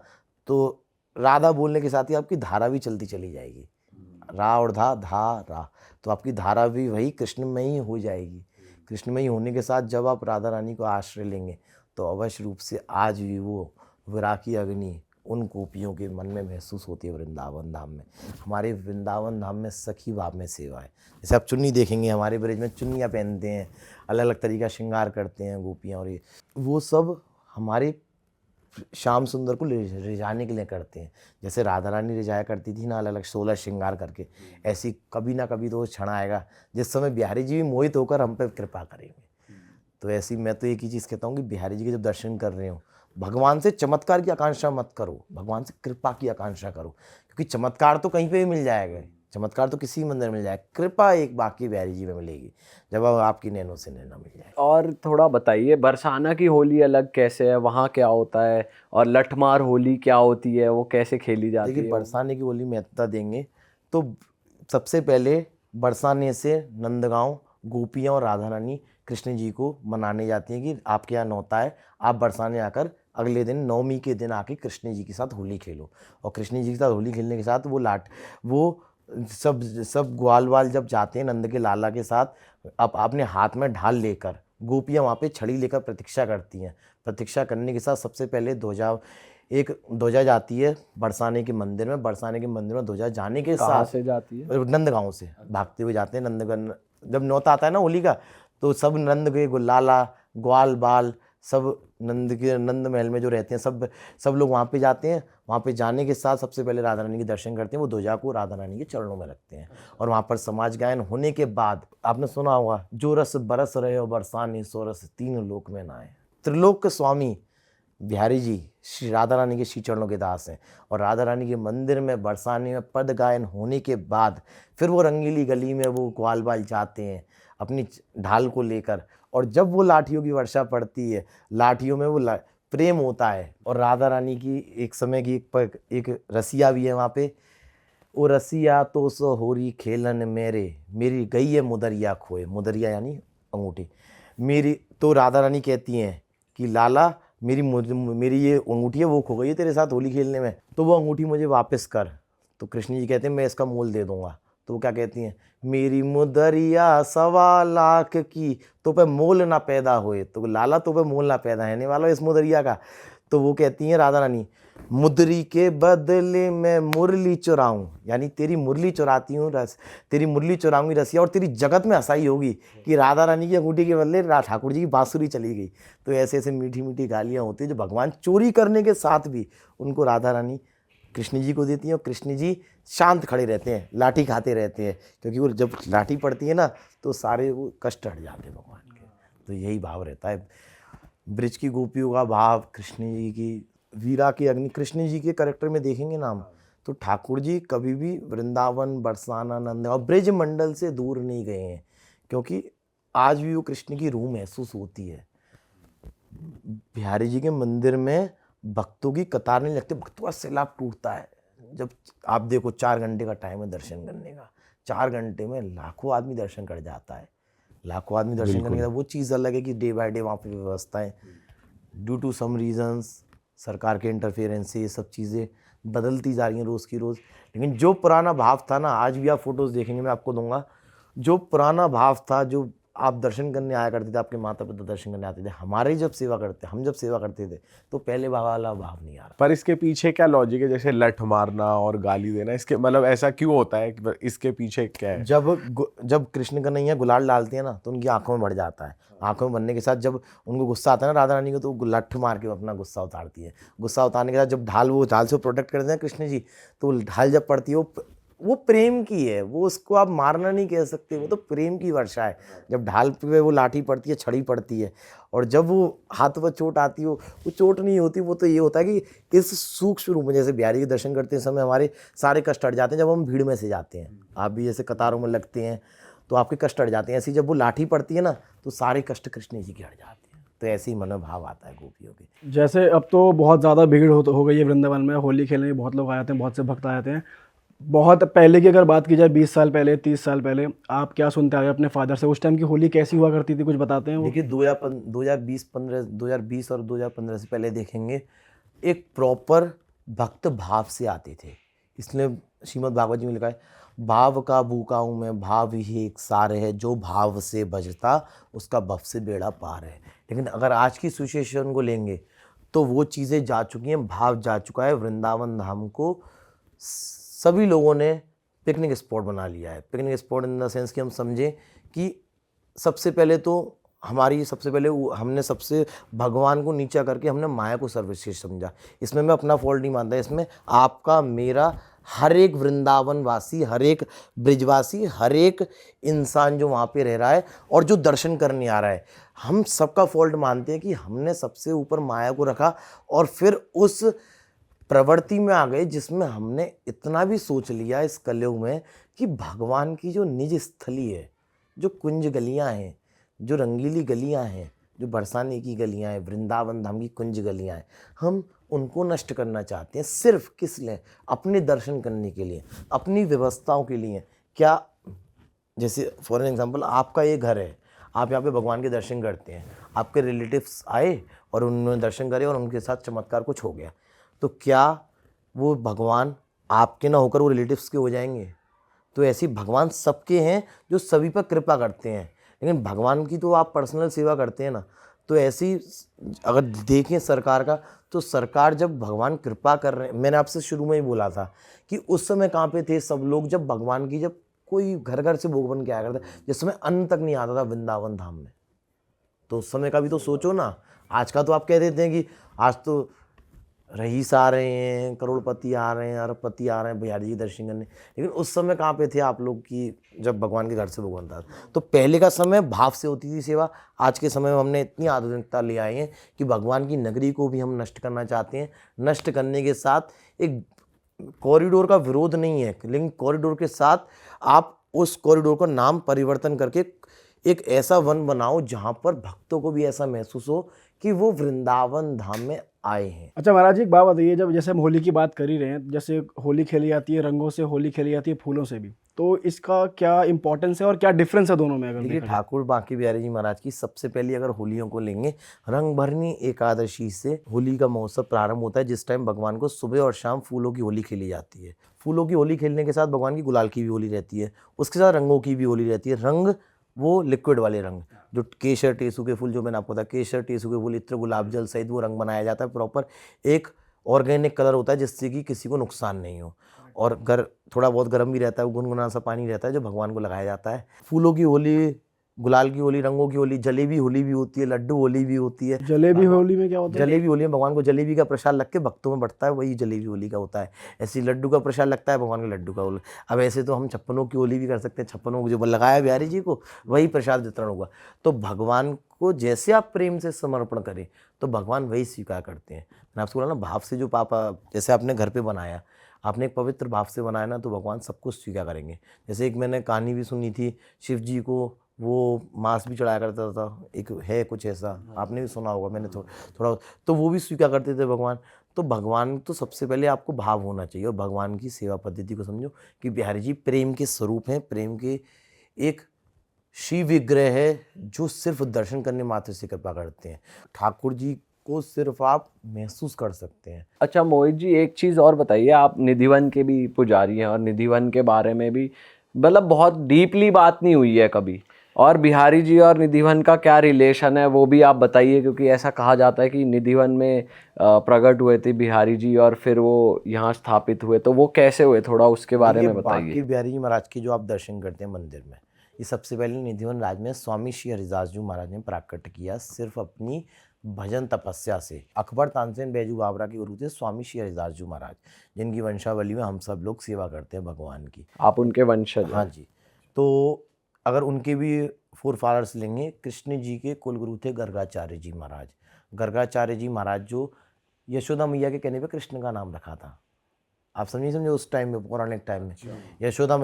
तो राधा बोलने के साथ ही आपकी धारा भी चलती चली जाएगी। रा और धा, धा रा, तो आपकी धारा भी वही कृष्णमयी हो जाएगी। कृष्णमयी होने के साथ जब आप राधा रानी को आश्रय लेंगे तो अवश्य रूप से आज भी वो विरह की अग्नि उन गोपियों के मन में महसूस होती है। वृंदावन धाम में, हमारे वृंदावन धाम में सखी भाव में सेवा है। जैसे आप चुन्नी देखेंगे, हमारे ब्रज में चुन्नियाँ पहनते हैं, अलग अलग तरीका श्रृंगार करते हैं गोपियाँ, और ये वो सब हमारे श्याम सुंदर को रिझाने के लिए करते हैं। जैसे राधा रानी रिझाया करती थी ना, अलग अलग 16 श्रृंगार करके, ऐसी कभी ना कभी तो वो क्षण आएगा जिस समय बिहारी जी भी मोहित होकर हम पे कृपा करेंगे। तो ऐसी मैं तो एक ही चीज़ कहता हूँ कि बिहारी जी के जब दर्शन कर रहे हो, भगवान से चमत्कार की आकांक्षा मत करो, भगवान से कृपा की आकांक्षा करो, क्योंकि चमत्कार तो कहीं पे भी मिल जाएगा, चमत्कार तो किसी मंदिर में मिल जाएगा, कृपा एक बाकी बिहारी जी में मिलेगी जब आपकी नैनों से नैना मिल जाए। और थोड़ा बताइए, बरसाना की होली अलग कैसे है, वहाँ क्या होता है, और लठमार होली क्या होती है, वो कैसे खेली जाती देखिए, है? बरसाने की होली महत्वता देंगे तो सबसे पहले बरसाने से नंदगांव गोपियाँ और राधा रानी कृष्ण जी को मनाने जाती हैं कि आपके यहाँ नौता है, आप बरसाने आकर अगले दिन नवमी के दिन आके कृष्ण जी के साथ होली खेलो। और कृष्ण जी के साथ होली खेलने के साथ वो सब ग्वाल वाल जब जाते हैं नंद के लाला के साथ, अब आपने हाथ में ढाल लेकर गोपियाँ वहाँ पे छड़ी लेकर प्रतीक्षा करती हैं। प्रतीक्षा करने के साथ सबसे पहले ध्वजा जाती है बरसाने के मंदिर में। बरसाने के मंदिर में ध्वजा जाने के कहाँ साथ से जाती है? नंदगांव से भागते हुए जाते हैं। नंदगन जब नौता आता है ना होली का, तो सब नंद के लाला ग्वाल बाल सब नंद महल में जो रहते हैं सब लोग वहाँ पे जाते हैं। वहाँ पे जाने के साथ सबसे पहले राधा रानी के दर्शन करते हैं, वो ध्वजा को राधा रानी के चरणों में रखते हैं। और वहाँ पर समाज गायन होने के बाद आपने सुना होगा, जो रस बरस रहे हो बरसाने, सो रस तीन लोक में नाए। त्रिलोक के स्वामी बिहारी जी श्री राधा रानी के श्री चरणों के दास हैं। और राधा रानी के मंदिर में बरसाने में पद गायन होने के बाद फिर वो रंगीली गली में वो ग्वाल बाल जाते हैं अपनी ढाल को लेकर, और जब वो लाठियों की वर्षा पड़ती है, लाठियों में वो प्रेम होता है। और राधा रानी की एक समय की एक रसिया भी है वहाँ पे, ओ रसिया तो सो होरी खेलन मेरी गई है मुदरिया खोए। मुदरिया यानी अंगूठी मेरी। तो राधा रानी कहती हैं कि लाला मेरी ये अंगूठी है वो खो गई है तेरे साथ होली खेलने में, तो वो अंगूठी मुझे वापस कर। तो कृष्ण जी कहते हैं मैं इसका मोल दे दूंगा। तो वो क्या कहती हैं, मेरी मुदरिया 1.25 लाख की, तो पे मोल ना पैदा होए। तो लाला तो पे मोल ना पैदा है नहीं वाला इस मुदरिया का। तो वो कहती हैं राधा रानी, मुदरी के बदले मैं मुरली चुराऊं, यानी तेरी मुरली चुराती हूँ, तेरी मुरली चुराऊंगी रसिया, और तेरी जगत में हंसाई होगी कि राधा रानी की अंगूठी के बदले ठाकुर जी की बांसुरी चली गई। तो ऐसे ऐसे मीठी मीठी गालियाँ होती हैं जो भगवान चोरी करने के साथ भी उनको राधा रानी कृष्ण जी को देती हैं। और कृष्ण जी शांत खड़े रहते हैं, लाठी खाते रहते हैं, क्योंकि वो जब लाठी पड़ती है ना तो सारे वो कष्ट हट जाते हैं भगवान के। तो यही भाव रहता है ब्रज की गोपियों का भाव, कृष्ण जी की वीरा की अग्नि। कृष्ण जी के कैरेक्टर में देखेंगे ना हम, तो ठाकुर जी कभी भी वृंदावन बरसाना नंद और ब्रज मंडल से दूर नहीं गए हैं, क्योंकि आज भी वो कृष्ण की रूह महसूस होती है। बिहारी जी के मंदिर में भक्तों की कतार नहीं लगती, भक्तों का सैलाब टूटता है। जब आप देखो 4 घंटे का टाइम है दर्शन करने का, 4 घंटे में लाखों आदमी दर्शन कर जाता है। लाखों आदमी दर्शन करने का वो चीज़ अलग है कि डे बाय डे वहाँ पे व्यवस्थाएं ड्यू टू सम रीजंस, सरकार के इंटरफेरेंस से ये सब चीज़ें बदलती जा रही हैं रोज़ की रोज़। लेकिन जो पुराना भाव था ना, आज भी आप फोटोज़ देखेंगे, मैं आपको दूंगा, जो पुराना भाव था, जो आप दर्शन करने आया करते थे, आपके माता पिता दर्शन करने आते थे, हम जब सेवा करते थे तो पहले वाला भाव नहीं आ रहा। पर इसके पीछे क्या लॉजिक है, जैसे लठ मारना और गाली देना, इसके मतलब ऐसा क्यों होता है, इसके पीछे क्या है? जब कृष्ण कन्हैया गुलाल डालते हैं ना तो उनकी आंखों में बढ़ जाता है। आंखों में बनने के साथ जब उनको गुस्सा आता है ना राधा रानी को, तो लठ मार के अपना गुस्सा उतारती है। गुस्सा उतारने के बाद जब ढाल से प्रोटेक्ट करते हैं कृष्ण जी, तो ढाल जब पड़ती है वो प्रेम की है, वो उसको आप मारना नहीं कह सकते, वो तो प्रेम की वर्षा है। जब ढाल पे वो लाठी पड़ती है, छड़ी पड़ती है, और जब वो हाथ पर चोट आती है, वो चोट नहीं होती, वो तो ये होता है कि इस सूक्ष्म रूप में, जैसे बिहारी के दर्शन करते समय हमारे सारे कष्ट हट जाते हैं जब हम भीड़ में से जाते हैं। आप भी जैसे कतारों में लगते हैं तो आपके कष्ट हट जाते हैं, ऐसी जब वो लाठी पड़ती है ना तो सारे कष्ट कृष्ण जी के हट जाते हैं। तो ऐसे ही मन में भाव आता है गोपियों के। जैसे अब तो बहुत ज़्यादा भीड़ हो गई है वृंदावन में, होली खेलने के बहुत लोग आ जाते हैं, बहुत से भक्त आ जाते हैं। बहुत पहले की अगर बात की जाए, 20 साल पहले, 30 साल पहले, आप क्या सुनते आए अपने फादर से, उस टाइम की होली कैसी हुआ करती थी, कुछ बताते हैं वो? देखिए 2020 और 2015 से पहले देखेंगे, एक प्रॉपर भक्त भाव से आते थे। इसलिए श्रीमद् भागवत जी में लिखा है, भाव का भूखा हूँ मैं, भाव ही एक सार है, जो भाव से बजता उसका भव से बेड़ा पार है। लेकिन अगर आज की सिचुएशन को लेंगे तो वो चीज़ें जा चुकी हैं, भाव जा चुका है। वृंदावन धाम को सभी लोगों ने पिकनिक स्पॉट बना लिया है। Picnic spot in the sense कि हम समझें कि सबसे पहले हमने सबसे भगवान को नीचा करके हमने माया को सर्वश्रेष्ठ समझा। इसमें मैं अपना फॉल्ट नहीं मानता, इसमें आपका मेरा हर एक वृंदावन वासी, हर एक ब्रिजवासी, हर एक इंसान जो वहाँ पे रह रहा है और जो दर्शन करने आ रहा है, हम सबका फॉल्ट मानते हैं कि हमने सबसे ऊपर माया को रखा और फिर उस प्रवृत्ति में आ गए जिसमें हमने इतना भी सोच लिया इस कलयुग में कि भगवान की जो निज स्थली है, जो कुंज गलियां हैं, जो रंगीली गलियां हैं, जो बरसाने की गलियां हैं, वृंदावन धाम की कुंज गलियां हैं, हम उनको नष्ट करना चाहते हैं। सिर्फ किस लिए? अपने दर्शन करने के लिए, अपनी व्यवस्थाओं के लिए। क्या, जैसे फॉर एग्जांपल आपका ये घर है, आप यहाँ पे भगवान के दर्शन करते हैं, आपके रिलेटिव्स आए और उन्होंने दर्शन करे और उनके साथ चमत्कार कुछ हो गया, तो क्या वो भगवान आपके ना होकर वो रिलेटिव्स के हो जाएंगे? तो ऐसे भगवान सबके हैं जो सभी पर कृपा करते हैं, लेकिन भगवान की तो आप पर्सनल सेवा करते हैं ना। तो ऐसी अगर देखें सरकार का, तो सरकार जब भगवान कृपा कर रहे हैं, मैंने आपसे शुरू में ही बोला था कि उस समय कहाँ पे थे सब लोग, जब भगवान की, जब कोई घर घर से भोग बन के आया करता, जिस समय अन्न तक नहीं आता था वृंदावन धाम में, तो उस समय का भी तो सोचो ना। आज का तो आप कह देते हैं कि आज तो रईस आ रहे हैं, करोड़पति आ रहे हैं, अरबपति आ रहे हैं बिहारी जी दर्शन करने, लेकिन उस समय कहाँ पे थे आप लोग कि जब भगवान के घर से भगवान था। तो पहले का समय भाव से होती थी सेवा। आज के समय में हमने इतनी आधुनिकता ले आए हैं कि भगवान की नगरी को भी हम नष्ट करना चाहते हैं। नष्ट करने के साथ एक कॉरिडोर का विरोध नहीं है, लेकिन कॉरिडोर के साथ आप उस कॉरिडोर का नाम परिवर्तन करके एक ऐसा वन बनाओ जहाँ पर भक्तों को भी ऐसा महसूस हो कि वो वृंदावन धाम में आए हैं। अच्छा महाराज जी, एक बात बताइए, जब जैसे हम होली की बात कर ही रहे हैं, जैसे होली खेली जाती है रंगों से, होली खेली जाती है फूलों से भी, तो इसका क्या इंपॉर्टेंस है और क्या डिफरेंस है दोनों में? अगर देखिए, देखा जाए। ठाकुर बांके बिहारी जी महाराज की सबसे पहली अगर होलियों को लेंगे, रंग भरनी एकादशी से होली का महोत्सव प्रारंभ होता है, जिस टाइम भगवान को सुबह और शाम फूलों की होली खेली जाती है। फूलों की होली खेलने के साथ भगवान की गुलाल की भी होली रहती है, उसके साथ रंगों की भी होली रहती है। रंग वो लिक्विड वाले रंग, जो केसर टेसू के फूल, जो मैंने आपको बताया, केसर टेसू के फूल, इत्र, गुलाब जल सहित वो रंग बनाया जाता है। प्रॉपर एक ऑर्गेनिक कलर होता है जिससे कि किसी को नुकसान नहीं हो, और थोड़ा बहुत गर्म भी रहता है, गुनगुना सा पानी रहता है जो भगवान को लगाया जाता है। फूलों की होली, गुलाल की होली, रंगों की होली, जलेबी होली भी होती है, लड्डू होली भी होती है। जलेबी होली में क्या होता है? जलेबी होली में भगवान को जलेबी का प्रसाद लग के भक्तों में बढ़ता है, वही जलेबी होली का होता है। ऐसी लड्डू का प्रसाद लगता है, भगवान के लड्डू का होली। अब ऐसे तो हम छप्पनों की होली भी कर सकते हैं, छप्पनों को जो लगाया बिहारी जी को वही प्रसाद वितरण होगा। तो भगवान को जैसे आप प्रेम से समर्पण करें तो भगवान वही स्वीकार करते हैं। मैंने आपसे बोला ना, भाव से जो पापा, जैसे आपने घर पे बनाया, आपने एक पवित्र भाव से बनाया ना, तो भगवान सब कुछ स्वीकार करेंगे। जैसे एक मैंने कहानी भी सुनी थी, शिव जी को वो मांस भी चढ़ाया करता था, एक है कुछ ऐसा, आपने भी सुना होगा, मैंने थोड़ा, तो वो भी स्वीकार करते थे भगवान। तो भगवान तो सबसे पहले आपको भाव होना चाहिए, और भगवान की सेवा पद्धति को समझो कि बिहारी जी प्रेम के स्वरूप हैं, प्रेम के एक शिव विग्रह है जो सिर्फ दर्शन करने मात्र से कृपा करते हैं। ठाकुर जी को सिर्फ आप महसूस कर सकते हैं। अच्छा मोहित जी, एक चीज़ और बताइए, आप निधिवन के भी पुजारी हैं और निधिवन के बारे में भी मतलब बहुत डीपली बात नहीं हुई है कभी, और बिहारी जी और निधिवन का क्या रिलेशन है वो भी आप बताइए, क्योंकि ऐसा कहा जाता है कि निधिवन में प्रकट हुए थे बिहारी जी और फिर वो यहाँ स्थापित हुए, तो वो कैसे हुए, थोड़ा उसके बारे में बताइए। बांके बिहारी जी महाराज की जो आप दर्शन करते हैं मंदिर में, ये सबसे पहले निधिवन राज में स्वामी श्री हरिदास जी महाराज ने प्राकट किया, सिर्फ अपनी भजन तपस्या से। अकबर तानसेन बैजू बावरा के गुरु थे स्वामी श्री हरिदास जी महाराज, जिनकी वंशावली में हम सब लोग सेवा करते हैं भगवान की। आप उनके वंशज हैं? हाँ जी। तो अगर उनके भी फोर फादर्स लेंगे, कृष्ण जी के कुलगुरु थे गर्गाचार्य जी महाराज। गर्गाचार्य जी महाराज जो यशोदा मैया के कहने पे कृष्ण का नाम रखा था। आप समझे उस टाइम में, पौराणिक टाइम में यशोदा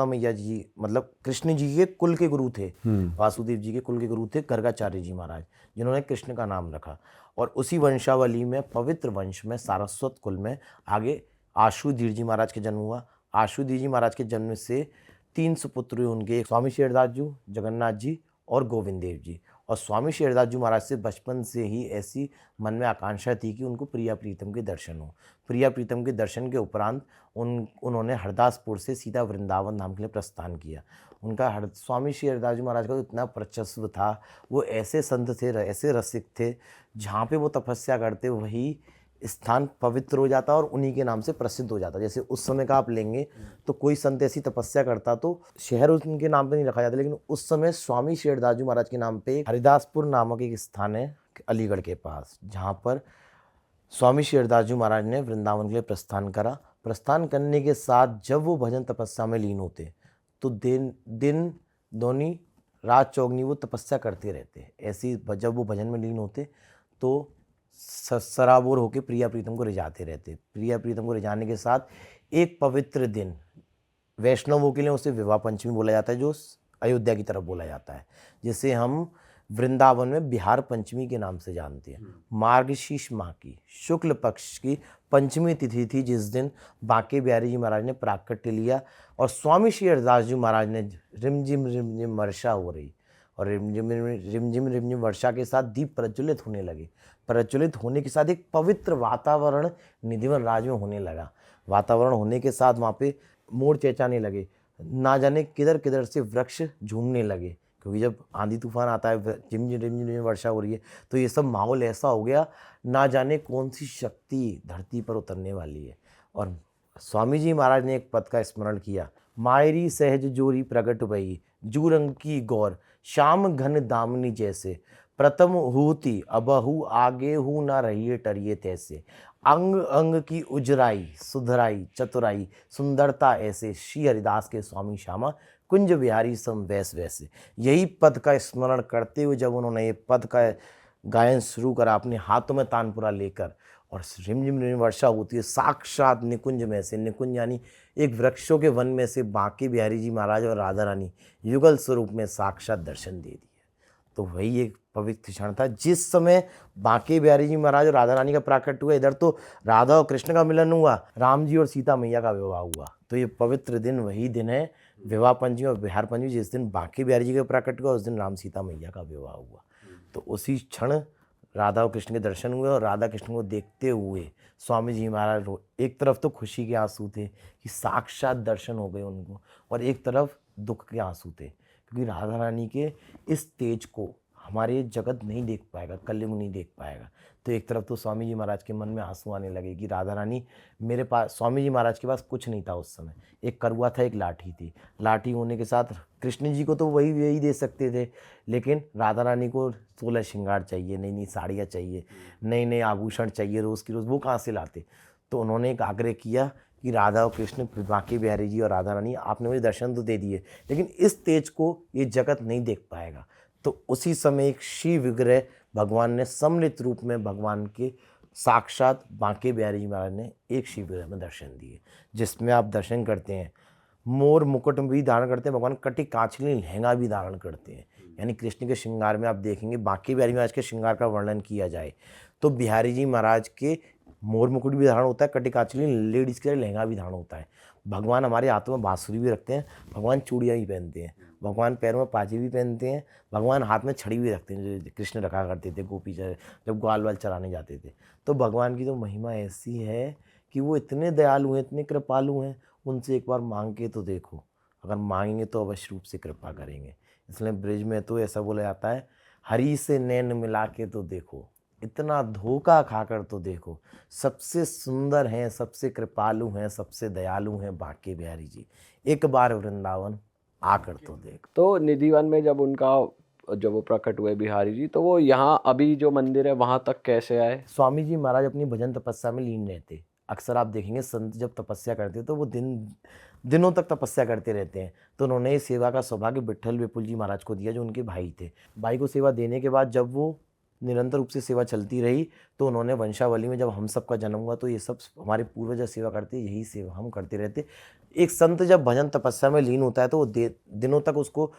मैया जी मतलब कृष्ण जी के कुल के गुरु थे, वासुदेव जी के कुल के गुरु थे गर्गाचार्य जी महाराज, जिन्होंने कृष्ण का नाम रखा। और उसी वंशावली में, पवित्र वंश में, सारस्वत कुल में आगे आशुधीर जी महाराज का जन्म हुआ। आशुधीर जी महाराज के जन्म से 3 सुपुत्र हुए उनके, स्वामी शेरदास जी, जगन्नाथ जी और गोविंद देव जी। और स्वामी शेरदास जी महाराज से बचपन से ही ऐसी मन में आकांक्षा थी कि उनको प्रिया प्रीतम के दर्शन हो। प्रिया प्रीतम के दर्शन के उपरांत उन्होंने हरदासपुर से सीधा वृंदावन धाम के लिए प्रस्थान किया। उनका स्वामी शेरदास जी महाराज का तो इतना वर्चस्व था, वो ऐसे संत थे, ऐसे रसिक थे, जहाँ पे वो तपस्या करते वही स्थान पवित्र हो जाता और उन्हीं के नाम से प्रसिद्ध हो जाता। जैसे उस समय का आप लेंगे तो कोई संत ऐसी तपस्या करता तो शहर उनके नाम पे नहीं रखा जाता, लेकिन उस समय स्वामी शेरदास जी महाराज के नाम पे हरिदासपुर नामक एक स्थान है अलीगढ़ के पास, जहाँ पर स्वामी शेरदास जी महाराज ने वृंदावन के लिए प्रस्थान करा। प्रस्थान करने के साथ जब वो भजन तपस्या में लीन होते तो दिन दोनी रात चौगनी वो तपस्या करते रहते। ऐसी जब वो भजन में लीन होते तो सराबोर होकर प्रिया प्रीतम को रिझाते रहते। प्रिया प्रीतम को रिझाने के साथ एक पवित्र दिन, वैष्णवों के लिए उसे विवाह पंचमी बोला जाता है, जो अयोध्या की तरफ बोला जाता है, जिसे हम वृंदावन में बिहार पंचमी के नाम से जानते हैं। मार्गशीर्ष माह की शुक्ल पक्ष की पंचमी तिथि थी, जिस दिन बांके बिहारी जी महाराज ने प्राकट्य लिया और स्वामी शेरदास जी महाराज ने रिमझिम वर्षा हो रही और रिमझिम वर्षा के साथ दीप प्रज्वलित होने लगे। प्रज्वलित होने के साथ एक पवित्र वातावरण निधिवन राज में होने लगा। वातावरण होने के साथ वहाँ पे मोर चेंचाने लगे, ना जाने किधर किधर से वृक्ष झूमने लगे, क्योंकि जब आंधी तूफान आता है, रिमझिम वर्षा हो रही है, तो ये सब माहौल ऐसा हो गया, ना जाने कौन सी शक्ति धरती पर उतरने वाली है। और स्वामी जी महाराज ने एक पद का स्मरण किया, मायरी सहज जोरी प्रगट भई, जू रंग की गौर, श्याम घन दामनी जैसे, प्रथम हूती अबहू आगे हूँ ना रहिए टरिए तैसे, अंग अंग की उजराई सुधराई चतुराई, सुंदरता ऐसे, श्री हरिदास के स्वामी श्यामा, कुंज बिहारी सम वैसे। यही पद का स्मरण करते हुए जब उन्होंने ये पद का गायन शुरू करा, अपने हाथों में तानपुरा लेकर, और रिमझिम वर्षा होती है, साक्षात निकुंज में से, निकुंज यानी एक वृक्षों के वन में से बांके बिहारी जी महाराज और राधा रानी युगल स्वरूप में साक्षात दर्शन दे दिए। तो वही एक पवित्र क्षण था जिस समय बांके बिहारी जी महाराज और राधा रानी का प्राकट्य हुआ। इधर तो राधा और कृष्ण का मिलन हुआ, राम जी और सीता मैया का विवाह हुआ। तो ये पवित्र दिन वही दिन है, विवाह पंचमी और बिहार पंचमी, जिस दिन बांके बिहारी जी का प्राकट्य हुआ, उस दिन राम सीता मैया का विवाह हुआ। तो उसी क्षण राधा और कृष्ण के दर्शन हुए और राधा कृष्ण को देखते हुए स्वामी जी महाराज एक तरफ तो खुशी के आंसू थे कि साक्षात दर्शन हो गए उनको, और एक तरफ दुख के आंसू थे, क्योंकि राधा रानी के इस तेज को हमारे जगत नहीं देख पाएगा, कलयुग नहीं देख पाएगा। तो एक तरफ तो स्वामी जी महाराज के मन में आंसू आने लगे कि राधा रानी मेरे पास, स्वामी जी महाराज के पास कुछ नहीं था उस समय, एक करुआ था, एक लाठी थी। लाठी होने के साथ कृष्ण जी को तो वही यही दे सकते थे, लेकिन राधा रानी को 16 श्रृंगार चाहिए, नई नई साड़ियाँ चाहिए, नए नए आभूषण चाहिए रोज़ की रोज़, वो कहाँ से लाते। तो उन्होंने एक आग्रह किया कि राधा और कृष्ण, बांके बिहारी जी और राधा रानी, आपने मुझे दर्शन तो दे दिए, लेकिन इस तेज को ये जगत नहीं देख पाएगा। तो उसी समय एक शिव विग्रह भगवान ने सम्मिलित रूप में, भगवान के साक्षात बांके बिहारी जी महाराज ने एक शिव विग्रह में दर्शन दिए, जिसमें आप दर्शन करते हैं मोर मुकुट भी धारण करते हैं, भगवान कटी कांचली लहंगा भी धारण करते हैं। यानी कृष्ण के श्रृंगार में आप देखेंगे, बांके बिहारी महाराज के श्रृंगार का वर्णन किया जाए तो बिहारी जी महाराज के मोर मुकुट भी धारण होता है, कटी कांचली लेडीज़ के लिए लहंगा भी धारण होता है। भगवान हमारे हाथों में बांसुरी भी रखते हैं, भगवान चूड़ियाँ भी पहनते हैं, भगवान पैरों में पाजे भी पहनते हैं, भगवान हाथ में छड़ी भी रखते हैं, जो कृष्ण रखा करते थे गोपी जब ग्वाल वाल चराने जाते थे। तो भगवान की तो महिमा ऐसी है कि वो इतने दयालु हैं, इतने कृपालु हैं, उनसे एक बार मांग के तो देखो, अगर मांगेंगे तो अवश्य रूप से कृपा करेंगे। इसलिए ब्रिज में तो ऐसा बोला जाता है, हरि से नैन मिला के तो देखो, इतना धोखा खाकर तो देखो, सबसे सुंदर हैं, सबसे कृपालु हैं, सबसे दयालु हैं बांके बिहारी जी, एक बार वृंदावन आकर तो देख। तो निधिवन में जब वो प्रकट हुए बिहारी जी, तो वो यहाँ अभी जो मंदिर है वहाँ तक कैसे आए? स्वामी जी महाराज अपनी भजन तपस्या में लीन रहते। अक्सर आप देखेंगे संत जब तपस्या करते तो वो दिनों तक तपस्या करते रहते हैं। तो उन्होंने सेवा का सौभाग्य विट्ठल विपुल जी महाराज को दिया, जो उनके भाई थे। भाई को सेवा देने के बाद जब वो निरंतर रूप से सेवा चलती रही। तो उन्होंने वंशावली में जब हम सब का जन्म हुआ तो ये सब हमारे पूर्वज सेवा करते, यही सेवा हम करते रहते। एक संत जब भजन तपस्या में लीन होता है तो वो दिनों तक उसको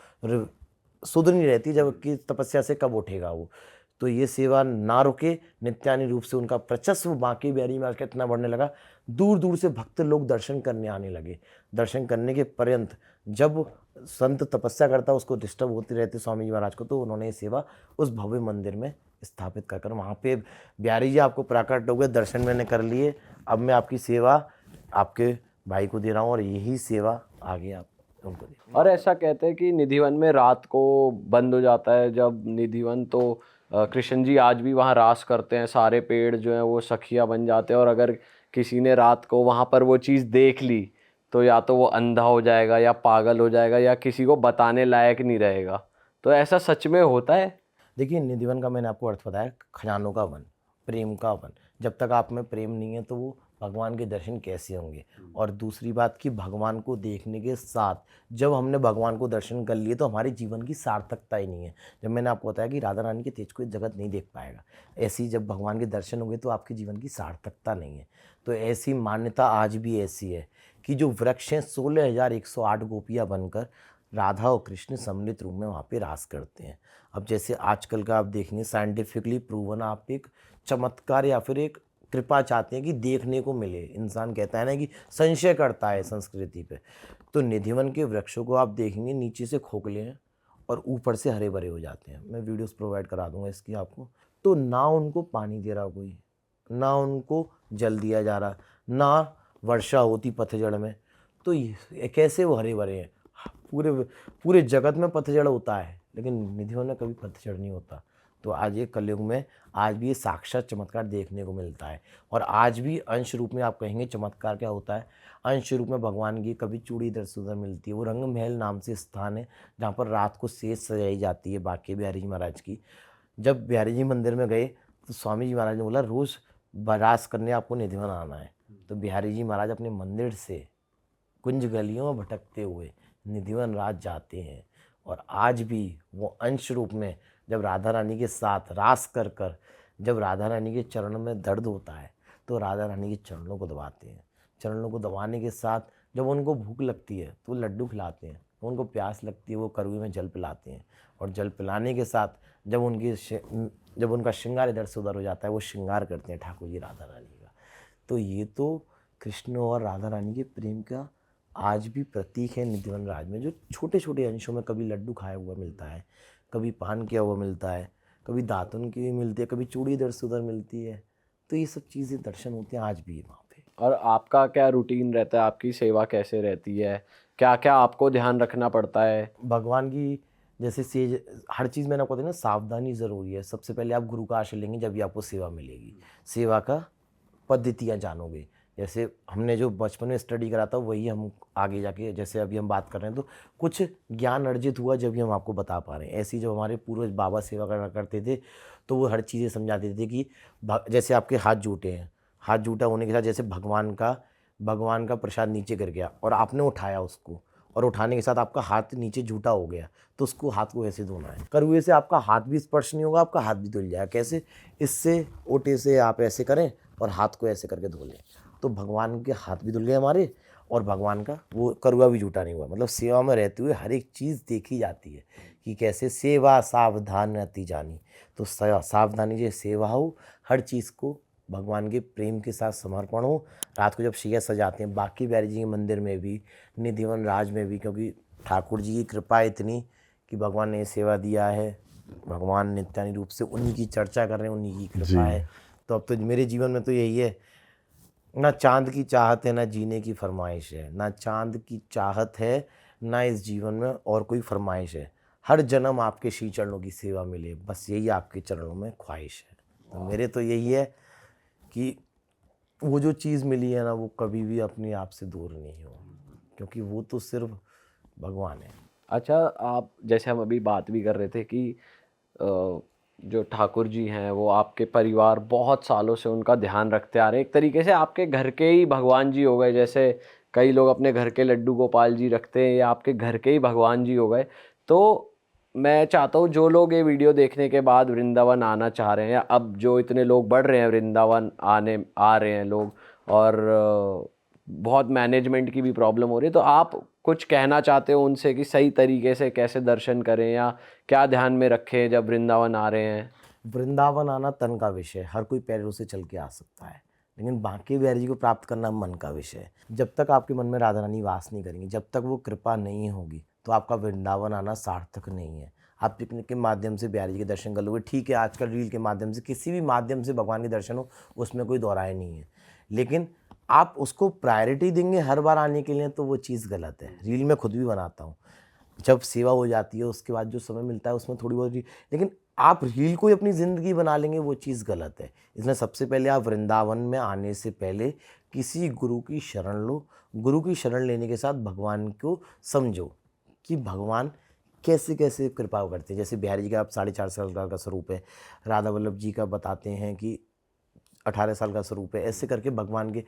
सुध नहीं रहती जबकि तपस्या से कब उठेगा वो। तो ये सेवा ना रुके, नित्यानी रूप से उनका प्रचस्व बांके बिहारी महाराज का इतना बढ़ने लगा, दूर दूर से भक्त लोग दर्शन करने आने लगे। दर्शन करने के पर्यंत जब संत तपस्या करता उसको डिस्टर्ब होती रहती स्वामी जी महाराज को, तो उन्होंने ये सेवा उस भव्य मंदिर में स्थापित कर वहाँ पे बिहारी जी आपको प्राकट हो गए, दर्शन मैंने कर लिए, अब मैं आपकी सेवा आपके भाई को दे रहा हूँ और यही सेवा आगे आप उनको दे। और ऐसा कहते हैं कि निधिवन में रात को बंद हो जाता है जब निधिवन, तो कृष्ण जी आज भी वहाँ रास करते हैं, सारे पेड़ जो हैं वो सखिया बन जाते हैं, और अगर किसी ने रात को वहाँ पर वो चीज़ देख ली तो या तो वो अंधा हो जाएगा या पागल हो जाएगा या किसी को बताने लायक नहीं रहेगा। तो ऐसा सच में होता है? देखिए, निधिवन का मैंने आपको अर्थ बताया, खजानों का वन, प्रेम का वन। जब तक आप में प्रेम नहीं है तो वो भगवान के दर्शन कैसे होंगे। और दूसरी बात कि भगवान को देखने के साथ जब हमने भगवान को दर्शन कर लिए तो हमारे जीवन की सार्थकता ही नहीं है। जब मैंने आपको बताया कि राधा रानी के तेज को जगत नहीं देख पाएगा, ऐसी जब भगवान के दर्शन होंगे तो आपके जीवन की सार्थकता नहीं है। तो ऐसी मान्यता आज भी ऐसी है कि जो वृक्ष हैं 16,108 गोपियाँ बनकर राधा और कृष्ण सम्मिलित रूप में वहाँ पे रास करते हैं। अब जैसे आजकल का आप देखेंगे साइंटिफिकली प्रूवन, आप एक चमत्कार या फिर एक कृपा चाहते हैं कि देखने को मिले। इंसान कहता है ना कि संशय करता है संस्कृति पे, तो निधिवन के वृक्षों को आप देखेंगे नीचे से खोखले हैं और ऊपर से हरे भरे हो जाते हैं। मैं वीडियोस प्रोवाइड करा दूंगा इसकी आपको। तो ना उनको पानी दे रहा कोई, ना उनको जल दिया जा रहा, ना वर्षा होती पतझड़ में, तो ये कैसे वो हरे भरे हैं। पूरे पूरे जगत में पतझड़ होता है लेकिन निधिवन में कभी पतझड़ नहीं होता। तो आज ये कलयुग में आज भी ये साक्षात चमत्कार देखने को मिलता है। और आज भी अंश रूप में आप कहेंगे चमत्कार क्या होता है, अंश रूप में भगवान की कभी चूड़ी इधर से उधर मिलती है। वो रंग महल नाम से स्थान है जहाँ पर रात को सेज सजाई जाती है बांके बिहारी जी महाराज की। जब बिहारी जी मंदिर में गए तो स्वामी जी महाराज ने बोला रोज़ रास करने आपको निधिवन आना है। तो बिहारी जी महाराज अपने मंदिर से कुंज गलियों में भटकते हुए निधिवन रात जाते हैं। और आज भी वो अंश रूप में जब राधा रानी के साथ रास कर कर जब राधा रानी के चरणों में दर्द होता है तो राधा रानी के चरणों को दबाते हैं। चरणों को दबाने के साथ जब उनको भूख लगती है तो लड्डू खिलाते हैं, उनको प्यास लगती है वो करुए में जल पिलाते हैं। और जल पिलाने के साथ जब उनका श्रृंगार इधर से उधर हो जाता है वो श्रृंगार करते हैं ठाकुर जी राधा रानी का। तो ये तो कृष्ण और राधा रानी के प्रेम का आज भी प्रतीक है निधिवन राज में, जो छोटे छोटे अंशों में कभी लड्डू खाया हुआ मिलता है, कभी पान किया हुआ मिलता है, कभी दातुन की भी मिलती है, कभी चूड़ी इधर से उधर मिलती है। तो ये सब चीज़ें दर्शन होते हैं आज भी वहाँ पे। और आपका क्या रूटीन रहता है, आपकी सेवा कैसे रहती है, क्या क्या आपको ध्यान रखना पड़ता है? भगवान की जैसे सेज हर चीज़ मैंने आपको बताया ना, सावधानी ज़रूरी है। सबसे पहले आप गुरु का आश्रय लेंगे जब भी आपको सेवा मिलेगी, सेवा का पद्धतियाँ जानोगे। जैसे हमने जो बचपन में स्टडी करा था वही हम आगे जाके जैसे अभी हम बात कर रहे हैं तो कुछ ज्ञान अर्जित हुआ जब भी हम आपको बता पा रहे हैं। ऐसी जब हमारे पूर्वज बाबा सेवा करा करते थे तो वो हर चीज़ें समझाते थे कि जैसे आपके हाथ जूटे हैं, हाथ जूटा होने के साथ जैसे भगवान का प्रसाद नीचे गिर गया और आपने उठाया उसको, और उठाने के साथ आपका हाथ नीचे झूठा हो गया तो उसको हाथ को ऐसे धोना है। करुए से आपका हाथ भी स्पर्श नहीं होगा, आपका हाथ भी धुल जाएगा। कैसे? इससे ओटे से आप ऐसे करें और हाथ को ऐसे करके धो लें तो भगवान के हाथ भी धुल गए हमारे और भगवान का वो करुआ भी झूठा नहीं हुआ। मतलब सेवा में रहते हुए हर एक चीज़ देखी जाती है कि कैसे सेवा सावधान अति जानी। तो सावधानी जो सेवा हो, हर चीज़ को भगवान के प्रेम के साथ समर्पण हो। रात को जब शैया सजाते हैं बांके बिहारी जी के मंदिर में भी, निधिवन राज में भी, क्योंकि ठाकुर जी की कृपा इतनी कि भगवान ने सेवा दिया है, भगवान नित्यानी रूप से उन्हीं की चर्चा कर रहे हैं, उन्हीं की कृपा है। तो अब तो मेरे जीवन में तो यही है, ना चांद की चाहत है ना जीने की फरमाइश है, ना चांद की चाहत है ना इस जीवन में और कोई फरमाइश है। हर जन्म आपके श्री चरणों की सेवा मिले, बस यही आपके चरणों में ख्वाहिश है। तो मेरे तो यही है कि वो जो चीज़ मिली है ना वो कभी भी अपने आप से दूर नहीं हो, क्योंकि वो तो सिर्फ भगवान है। अच्छा, आप जैसे हम अभी बात भी कर रहे थे कि जो ठाकुर जी हैं वो आपके परिवार बहुत सालों से उनका ध्यान रखते आ रहे हैं, एक तरीके से आपके घर के ही भगवान जी हो गए। जैसे कई लोग अपने घर के लड्डू गोपाल जी रखते हैं, या आपके घर के ही भगवान जी हो गए। तो मैं चाहता हूँ जो लोग ये वीडियो देखने के बाद वृंदावन आना चाह रहे हैं, या अब जो इतने लोग बढ़ रहे हैं वृंदावन आ रहे हैं लोग, और बहुत मैनेजमेंट की भी प्रॉब्लम हो रही है, तो आप कुछ कहना चाहते हो उनसे कि सही तरीके से कैसे दर्शन करें या क्या ध्यान में रखें जब वृंदावन आ रहे हैं? वृंदावन आना तन का विषय है, हर कोई पैरों से चल के आ सकता है, लेकिन बांके बिहारी जी को प्राप्त करना मन का विषय है। जब तक आपके मन में राधा रानी वास नहीं करेंगी, जब तक वो कृपा नहीं होगी, तो आपका वृंदावन आना सार्थक नहीं है। आप पिकनिक के माध्यम से बिहारी जी के दर्शन कर लोगे, ठीक है, आजकल रील के माध्यम से, किसी भी माध्यम से भगवान के दर्शन हो, उसमें कोई दोहराए नहीं है, लेकिन आप उसको प्रायोरिटी देंगे हर बार आने के लिए, तो वो चीज़ गलत है। रील में खुद भी बनाता हूँ, जब सेवा हो जाती है उसके बाद जो समय मिलता है उसमें थोड़ी बहुत लेकिन आप रील को ही अपनी ज़िंदगी बना लेंगे, वो चीज़ गलत है। इसलिए सबसे पहले आप वृंदावन में आने से पहले किसी गुरु की शरण लो। गुरु की शरण लेने के साथ भगवान को समझो कि भगवान कैसे कैसे कृपा करते हैं। जैसे बिहारी जी का आप 4.5 साल का स्वरूप है, राधा वल्लभ जी का बताते हैं कि 18 साल का स्वरूप है। ऐसे करके भगवान के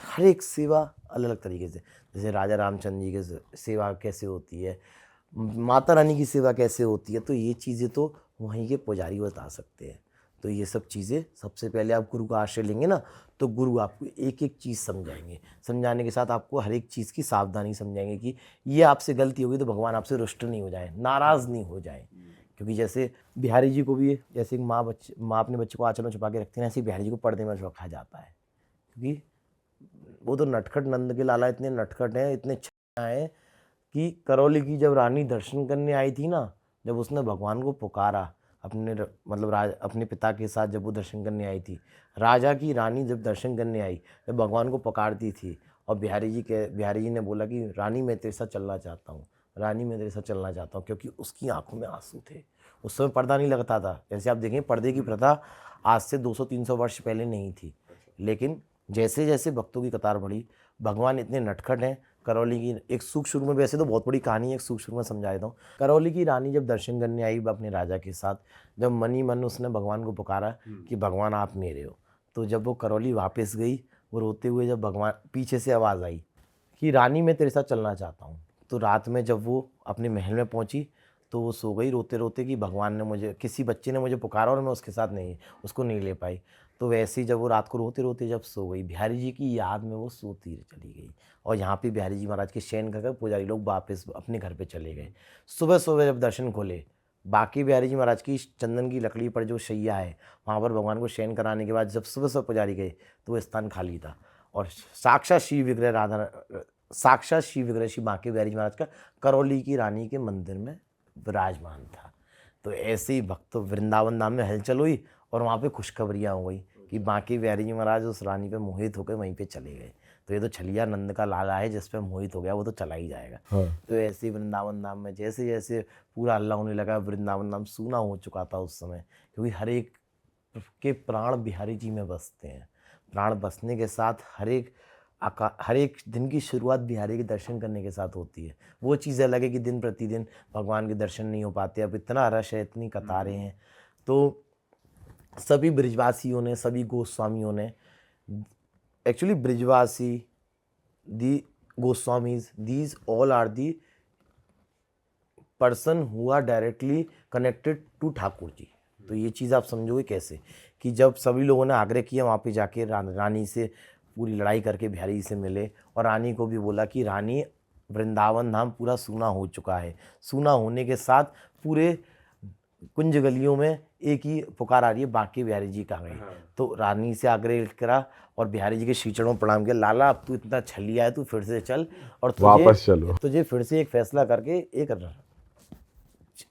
हर एक सेवा अलग अलग तरीके से, जैसे राजा रामचंद्र जी की सेवा कैसे होती है, माता रानी की सेवा कैसे होती है, तो ये चीज़ें तो वहीं के पुजारी बता सकते हैं। तो ये सब चीज़ें सबसे पहले आप गुरु का आश्रय लेंगे ना, तो गुरु आपको एक एक चीज़ समझाएंगे। समझाने के साथ आपको हर एक चीज़ की सावधानी समझाएंगे कि ये आपसे गलती होगी तो भगवान आपसे रुष्ट नहीं हो जाए, नाराज़ नहीं हो जाए। क्योंकि जैसे बिहारी जी को भी, जैसे माँ अपने बच्चे को आंचल में छुपा के रखती है, ऐसे बिहारी जी को पर्दे में रखा जाता है, क्योंकि वो तो नटखट नंद के लाला इतने नटखट हैं, इतने हैं कि करौली की जब रानी दर्शन करने आई थी ना, जब उसने भगवान को पुकारा अपने पिता के साथ, जब वो दर्शन करने आई थी, राजा की रानी जब दर्शन करने आई, जब भगवान को पुकारती थी, और बिहारी जी ने बोला कि रानी मैं तेरे साथ चलना चाहता हूँ, रानी मैं तेरे साथ चलना चाहता हूँ, क्योंकि उसकी आंखों में आंसू थे। उस समय पर्दा नहीं लगता था। जैसे आप देखें, पर्दे की प्रथा आज से 200-300 वर्ष पहले नहीं थी, लेकिन जैसे जैसे भक्तों की कतार बढ़ी, भगवान इतने नटखट हैं। करौली की एक सूक्ष्म रूप में, वैसे तो बहुत बड़ी कहानी है, एक सूक्ष्म रूप में समझा देता हूँ। करौली की रानी जब दर्शन करने आई अपने राजा के साथ, जब मन ही मन उसने भगवान को पुकारा कि भगवान आप मेरे हो, तो जब वो करौली वापस गई, वो रोते हुए, जब भगवान पीछे से आवाज़ आई कि रानी मैं तेरे साथ चलना चाहता हूँ, तो रात में जब वो अपने महल में पहुँची तो वो सो गई रोते रोते कि भगवान ने मुझे, किसी बच्चे ने मुझे पुकारा और मैं उसके साथ उसको नहीं ले पाई। तो वैसे ही जब वो रात को रोते रोते जब सो गई, बिहारी जी की याद में वो सोती चली गई, और यहाँ पे बिहारी जी महाराज के शयन कर पुजारी लोग वापस अपने घर पे चले गए। सुबह सुबह जब दर्शन खोले, बाकी बिहारी जी महाराज की चंदन की लकड़ी पर जो शैया है, वहाँ पर भगवान को शयन कराने के बाद जब सुबह सुबह पुजारी गए तो वो स्थान खाली था, और साक्षात शिव विग्रह श्री बांके बिहारी जी महाराज का करौली की रानी के मंदिर में विराजमान था। तो ऐसे ही भक्त वृंदावन धाम में हलचल हुई, और वहाँ पे खुशखबरियाँ हो गई कि बांके बिहारी जी महाराज उस रानी पे मोहित होकर वहीं पे चले गए। तो ये तो छलिया नंद का लाला है, जिस पे मोहित हो गया वो तो चला ही जाएगा। तो ऐसे ही वृंदावन धाम में जैसे जैसे पूरा हल्ला होने लगा, वृंदावन धाम सूना हो चुका था उस समय, क्योंकि हर एक के प्राण बिहारी जी में बसते हैं। प्राण बसने के साथ हर एक दिन की शुरुआत बिहारी के दर्शन करने के साथ होती है। वो चीज़ अलग है कि दिन प्रतिदिन भगवान के दर्शन नहीं हो पाते, अब इतना रश है, इतनी कतारें हैं। तो सभी ब्रिजवासियों ने, सभी गोस्वामियों ने, actually Brijwasi, the Goswamis, these all are the person who are directly connected to Thakur ji. तो ये चीज़ आप समझोगे कैसे कि जब सभी लोगों ने आग्रह किया वहाँ पे जाके रानी से पूरी लड़ाई करके बिहारी से मिले, और रानी को भी बोला कि रानी वृंदावन धाम पूरा सूना हो चुका है। सूना होने के साथ पूरे कुंज गलियों में एक ही पुकार आ रही है, बांके बिहारी जी कहाँ गए। तो रानी से आग्रह करा और बिहारी जी के श्री चरणों में प्रणाम किया, लाला अब तू इतना छलिया है, तू फिर से चल और वापस चलो, तुझे फिर से एक फैसला करके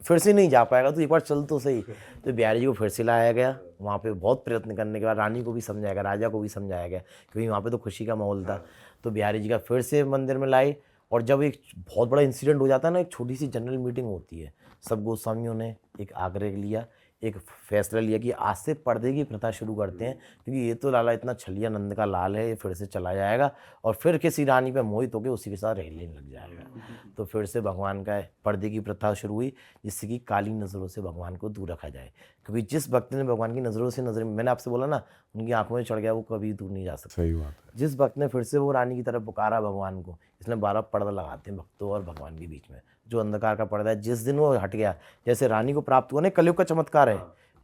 फिर से नहीं जा पाएगा, तो एक बार चल तो सही। तो बिहारी जी को फिर से लाया गया। वहाँ पे बहुत प्रयत्न करने के बाद रानी को भी समझाया गया, राजा को भी समझाया गया, क्योंकि वहाँ पे तो खुशी का माहौल था। तो बिहारी जी का फिर से मंदिर में लाए, और जब एक बहुत बड़ा इंसिडेंट हो जाता है ना, एक छोटी सी जनरल मीटिंग होती है, सब गोस्वामियों ने एक आग्रह लिया, एक फैसला लिया कि आज से पर्दे की प्रथा शुरू करते हैं, क्योंकि ये तो लाला इतना छलिया नंद का लाल है, ये फिर से चला जाएगा और फिर किसी रानी पे मोहित होकर उसी के साथ रहने लग जाएगा। तो फिर से भगवान का पर्दे की प्रथा शुरू हुई, जिससे कि काली नज़रों से भगवान को दूर रखा जाए, क्योंकि जिस भक्त ने भगवान की नज़रों से मैंने आपसे बोला ना, उनकी आंखों में चढ़ गया, वो कभी दूर नहीं जा सकता। सही बात है। जिस भक्त ने फिर से वो रानी की तरफ पुकारा भगवान को, इसलिए 12 पर्दा लगाते हैं भक्तों और भगवान के बीच में। जो अंधकार का पर्दा है, जिस दिन वो हट गया, जैसे रानी को प्राप्त हुआ ना, कलयुग का चमत्कार है,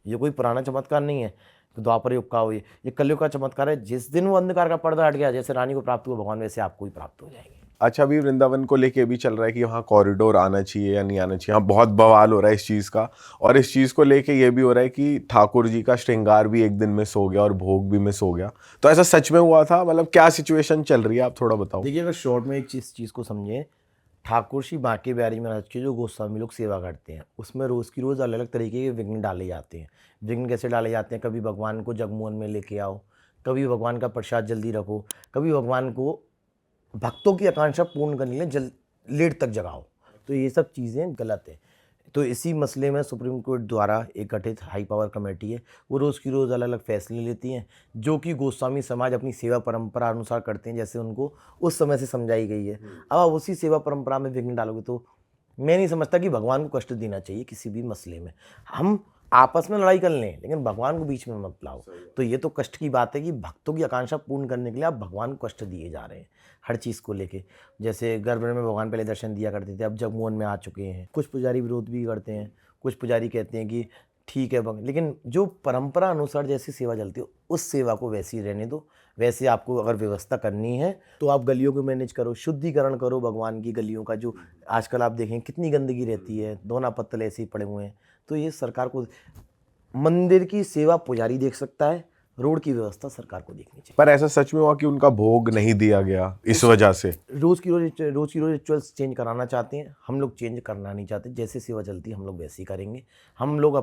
ये कोई पुराना चमत्कार नहीं है द्वापर युग का हो, ये कलयुग का चमत्कार है। जिस दिन वो अंधकार का पर्दा हट गया, जैसे रानी को प्राप्त हुआ भगवान, वैसे आपको भी प्राप्त हो जाएंगे। अच्छा, अभी वृंदावन को लेके भी चल रहा है कि वहाँ कॉरिडोर आना चाहिए या नहीं आना चाहिए। यहाँ बहुत बवाल हो रहा है इस चीज़ का, और इस चीज़ को लेके ये भी हो रहा है कि ठाकुर जी का श्रृंगार भी एक दिन मिस हो गया और भोग भी मिस हो गया। तो ऐसा सच में हुआ था? मतलब क्या सिचुएशन चल रही है, आप थोड़ा बताओ। देखिए, अगर शॉर्ट में एक चीज़ को समझें, ठाकुर श्री बांके बिहारी महाराज की जो गोस्वामी लोग सेवा करते हैं, उसमें रोज़ की रोज़ अलग अलग तरीके के विघ्न डाले जाते हैं। विघ्न कैसे डाले जाते हैं? कभी भगवान को जगमोहन में लेके आओ, कभी भगवान का प्रसाद जल्दी रखो, कभी भगवान को भक्तों की आकांक्षा पूर्ण करने के लिए लेट तक जगाओ। तो ये सब चीज़ें गलत है। तो इसी मसले में सुप्रीम कोर्ट द्वारा एक गठित हाई पावर कमेटी है, वो रोज़ की रोज़ अलग अलग फैसले लेती हैं, जो कि गोस्वामी समाज अपनी सेवा परंपरा अनुसार करते हैं, जैसे उनको उस समय से समझाई गई है। अब आप उसी सेवा परंपरा में विघ्न डालोगे तो मैं नहीं समझता कि भगवान को कष्ट देना चाहिए किसी भी मसले में। हम आपस में लड़ाई कर लें, लेकिन भगवान को बीच में मत लाओ। तो ये तो कष्ट की बात है कि भक्तों की आकांक्षा पूर्ण करने के लिए आप भगवान को कष्ट दिए जा रहे हैं हर चीज़ को लेके। जैसे गर्भ में भगवान पहले दर्शन दिया करते थे, अब जगमोहन में आ चुके हैं। कुछ पुजारी विरोध भी करते हैं, कुछ पुजारी कहते हैं कि ठीक है लेकिन जो परंपरा अनुसार जैसी सेवा चलती है, उस सेवा को वैसी रहने दो। वैसे आपको अगर व्यवस्था करनी है तो आप गलियों को मैनेज करो, शुद्धिकरण करो भगवान की गलियों का। जो आजकल आप देखें कितनी गंदगी रहती है, दोना पत्तल ऐसे ही पड़े हुए हैं। तो ये सरकार को, मंदिर की सेवा पुजारी देख सकता है, रोड की व्यवस्था सरकार को देखनी चाहिए। पर ऐसा सच में हुआ कि उनका भोग नहीं दिया गया इस वजह से? रोज़ की रोज़ रिचुअल्स चेंज कराना चाहते हैं, हम लोग चेंज करना नहीं चाहते। जैसे सेवा चलती है हम लोग वैसे ही करेंगे। हम लोग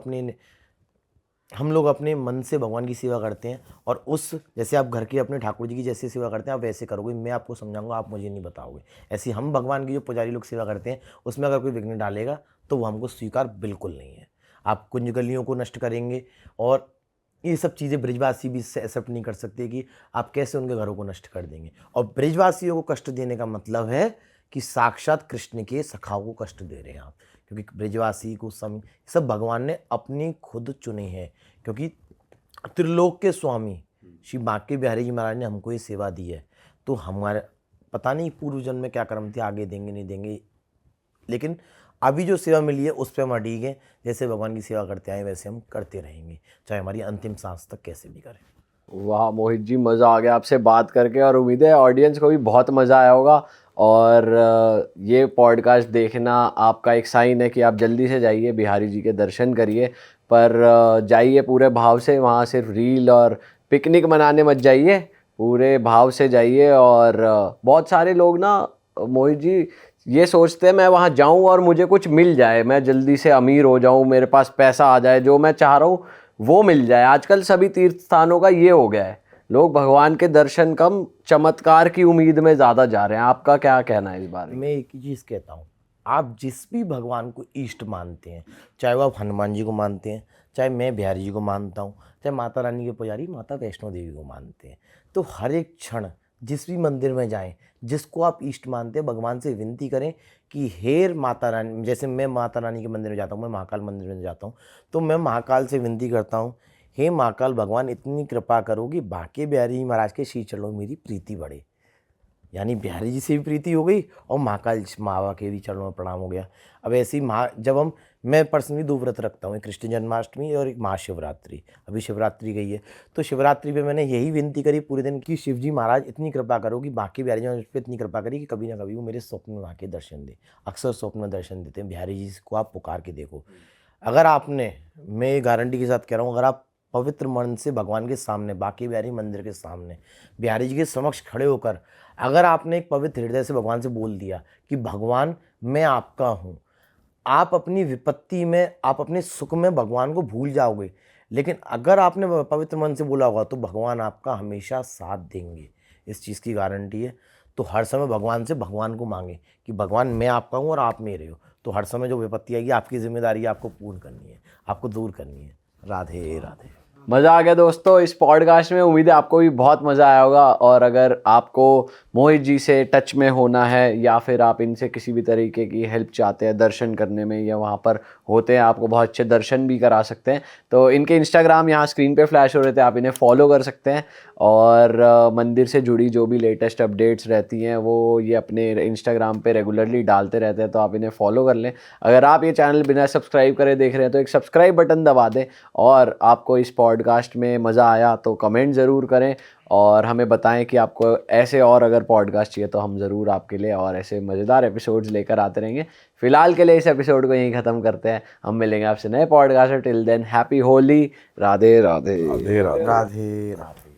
अपने मन से भगवान की सेवा करते हैं, और उस जैसे आप घर के अपने ठाकुर जी की जैसे सेवा करते हैं आप वैसे करोगे। मैं आपको समझाऊंगा, आप मुझे नहीं बताओगे। ऐसे हम भगवान की जो पुजारी लोग सेवा करते हैं, उसमें अगर कोई विघ्न डालेगा तो वो हमको स्वीकार बिल्कुल नहीं है। आप कुंज गलियों को नष्ट करेंगे, और ये सब चीज़ें ब्रिजवासी भी एक्सेप्ट नहीं कर सकते कि आप कैसे उनके घरों को नष्ट कर देंगे। और ब्रिजवासियों को कष्ट देने का मतलब है कि साक्षात कृष्ण के सखाओं को कष्ट दे रहे हैं आप, क्योंकि ब्रिजवासी को सब भगवान ने अपनी खुद चुने हैं। क्योंकि त्रिलोक के स्वामी श्री बांके बिहारी जी महाराज ने हमको ये सेवा दी है, तो हमारे पता नहीं पूर्व जन्म में क्या कर्म थे, आगे देंगे नहीं देंगे, लेकिन अभी जो सेवा मिली है उस पर हम अड़िग हैं। जैसे भगवान की सेवा करते आए वैसे हम करते रहेंगे, चाहे हमारी अंतिम सांस तक कैसे भी करें। वाह मोहित जी, मज़ा आ गया आपसे बात करके, और उम्मीद है ऑडियंस को भी बहुत मज़ा आया होगा। और ये पॉडकास्ट देखना आपका एक साइन है कि आप जल्दी से जाइए बिहारी जी के दर्शन करिए, पर जाइए पूरे भाव से। वहाँ सिर्फ रील और पिकनिक मनाने मत जाइए, पूरे भाव से जाइए। और बहुत सारे लोग ना मोहित जी ये सोचते हैं मैं वहाँ जाऊँ और मुझे कुछ मिल जाए, मैं जल्दी से अमीर हो जाऊँ, मेरे पास पैसा आ जाए, जो मैं चाह रहा हूँ वो मिल जाए। आजकल सभी तीर्थ स्थानों का ये हो गया है, लोग भगवान के दर्शन कम चमत्कार की उम्मीद में ज़्यादा जा रहे हैं। आपका क्या कहना है इस बारे में? मैं एक ही चीज़ कहता हूँ, आप जिस भी भगवान को इष्ट मानते हैं, चाहे वो आप हनुमान जी को मानते हैं, चाहे मैं बिहारी जी को मानता हूँ, चाहे माता रानी के पुजारी माता वैष्णो देवी को मानते हैं, तो हर एक क्षण जिस भी मंदिर में जाएं, जिसको आप इष्ट मानते हैं, भगवान से विनती करें कि हे माता रानी। जैसे मैं माता रानी के मंदिर में जाता हूँ, मैं महाकाल मंदिर में जाता हूँ, तो मैं महाकाल से विनती करता हूँ, हे महाकाल भगवान इतनी कृपा करो कि बांके बिहारी जी महाराज के श्री चरणों में मेरी प्रीति बढ़े। यानी बिहारी जी से भी प्रीति हो गई और महाकाल मावा के भी चरणों में प्रणाम हो गया। अब ऐसे ही जब मैं पर्सनली 2 व्रत रखता हूँ, एक कृष्ण जन्माष्टमी और एक महाशिवरात्रि। अभी शिवरात्रि गई है, तो शिवरात्रि पे मैंने यही विनती करी पूरे दिन कि शिव जी महाराज इतनी कृपा करो कि बांके बिहारी जी महाराज पे इतनी कृपा करी कि कभी ना कभी वो मेरे स्वप्न में आके दर्शन दे। अक्सर स्वप्न में दर्शन देते हैं। बिहारी जी को आप पुकार के देखो। अगर आपने, मैं ये गारंटी के साथ कह रहा हूँ, अगर आप पवित्र मन से भगवान के सामने, बांके बिहारी मंदिर के सामने बिहारी जी के समक्ष खड़े होकर अगर आपने एक पवित्र हृदय से भगवान से बोल दिया कि भगवान मैं आपका हूँ, आप अपनी विपत्ति में, आप अपने सुख में भगवान को भूल जाओगे। लेकिन अगर आपने पवित्र मन से बोला होगा तो भगवान आपका हमेशा साथ देंगे, इस चीज़ की गारंटी है। तो हर समय भगवान से भगवान को मांगे कि भगवान मैं आपका हूँ और आप मेरे हो। तो हर समय जो विपत्ति आएगी आपकी जिम्मेदारी है, आपको पूर्ण करनी है, आपको दूर करनी है। राधे राधे। मज़ा आ गया दोस्तों इस पॉडकास्ट में। उम्मीद है आपको भी बहुत मज़ा आया होगा। और अगर आपको मोहित जी से टच में होना है या फिर आप इनसे किसी भी तरीके की हेल्प चाहते हैं दर्शन करने में, या वहाँ पर होते हैं आपको बहुत अच्छे दर्शन भी करा सकते हैं, तो इनके इंस्टाग्राम यहाँ स्क्रीन पे फ्लैश हो रहे थे, आप इन्हें फॉलो कर सकते हैं। और मंदिर से जुड़ी जो भी लेटेस्ट अपडेट्स रहती हैं वो ये अपने इंस्टाग्राम पे रेगुलरली डालते रहते हैं, तो आप इन्हें फॉलो कर लें। अगर आप ये चैनल बिना सब्सक्राइब करे देख रहे हैं तो एक सब्सक्राइब बटन दबा दें। और आपको इस पॉडकास्ट में मज़ा आया तो कमेंट ज़रूर करें और हमें बताएं कि आपको ऐसे और अगर पॉडकास्ट चाहिए तो हम ज़रूर आपके लिए और ऐसे मज़ेदार एपिसोड्स लेकर आते रहेंगे। फ़िलहाल के लिए इस एपिसोड को यहीं ख़त्म करते हैं। हम मिलेंगे आपसे नए podcast. Till than happy Holi. Radhe Radhe. Radhe Radhe. Radhe Radhe.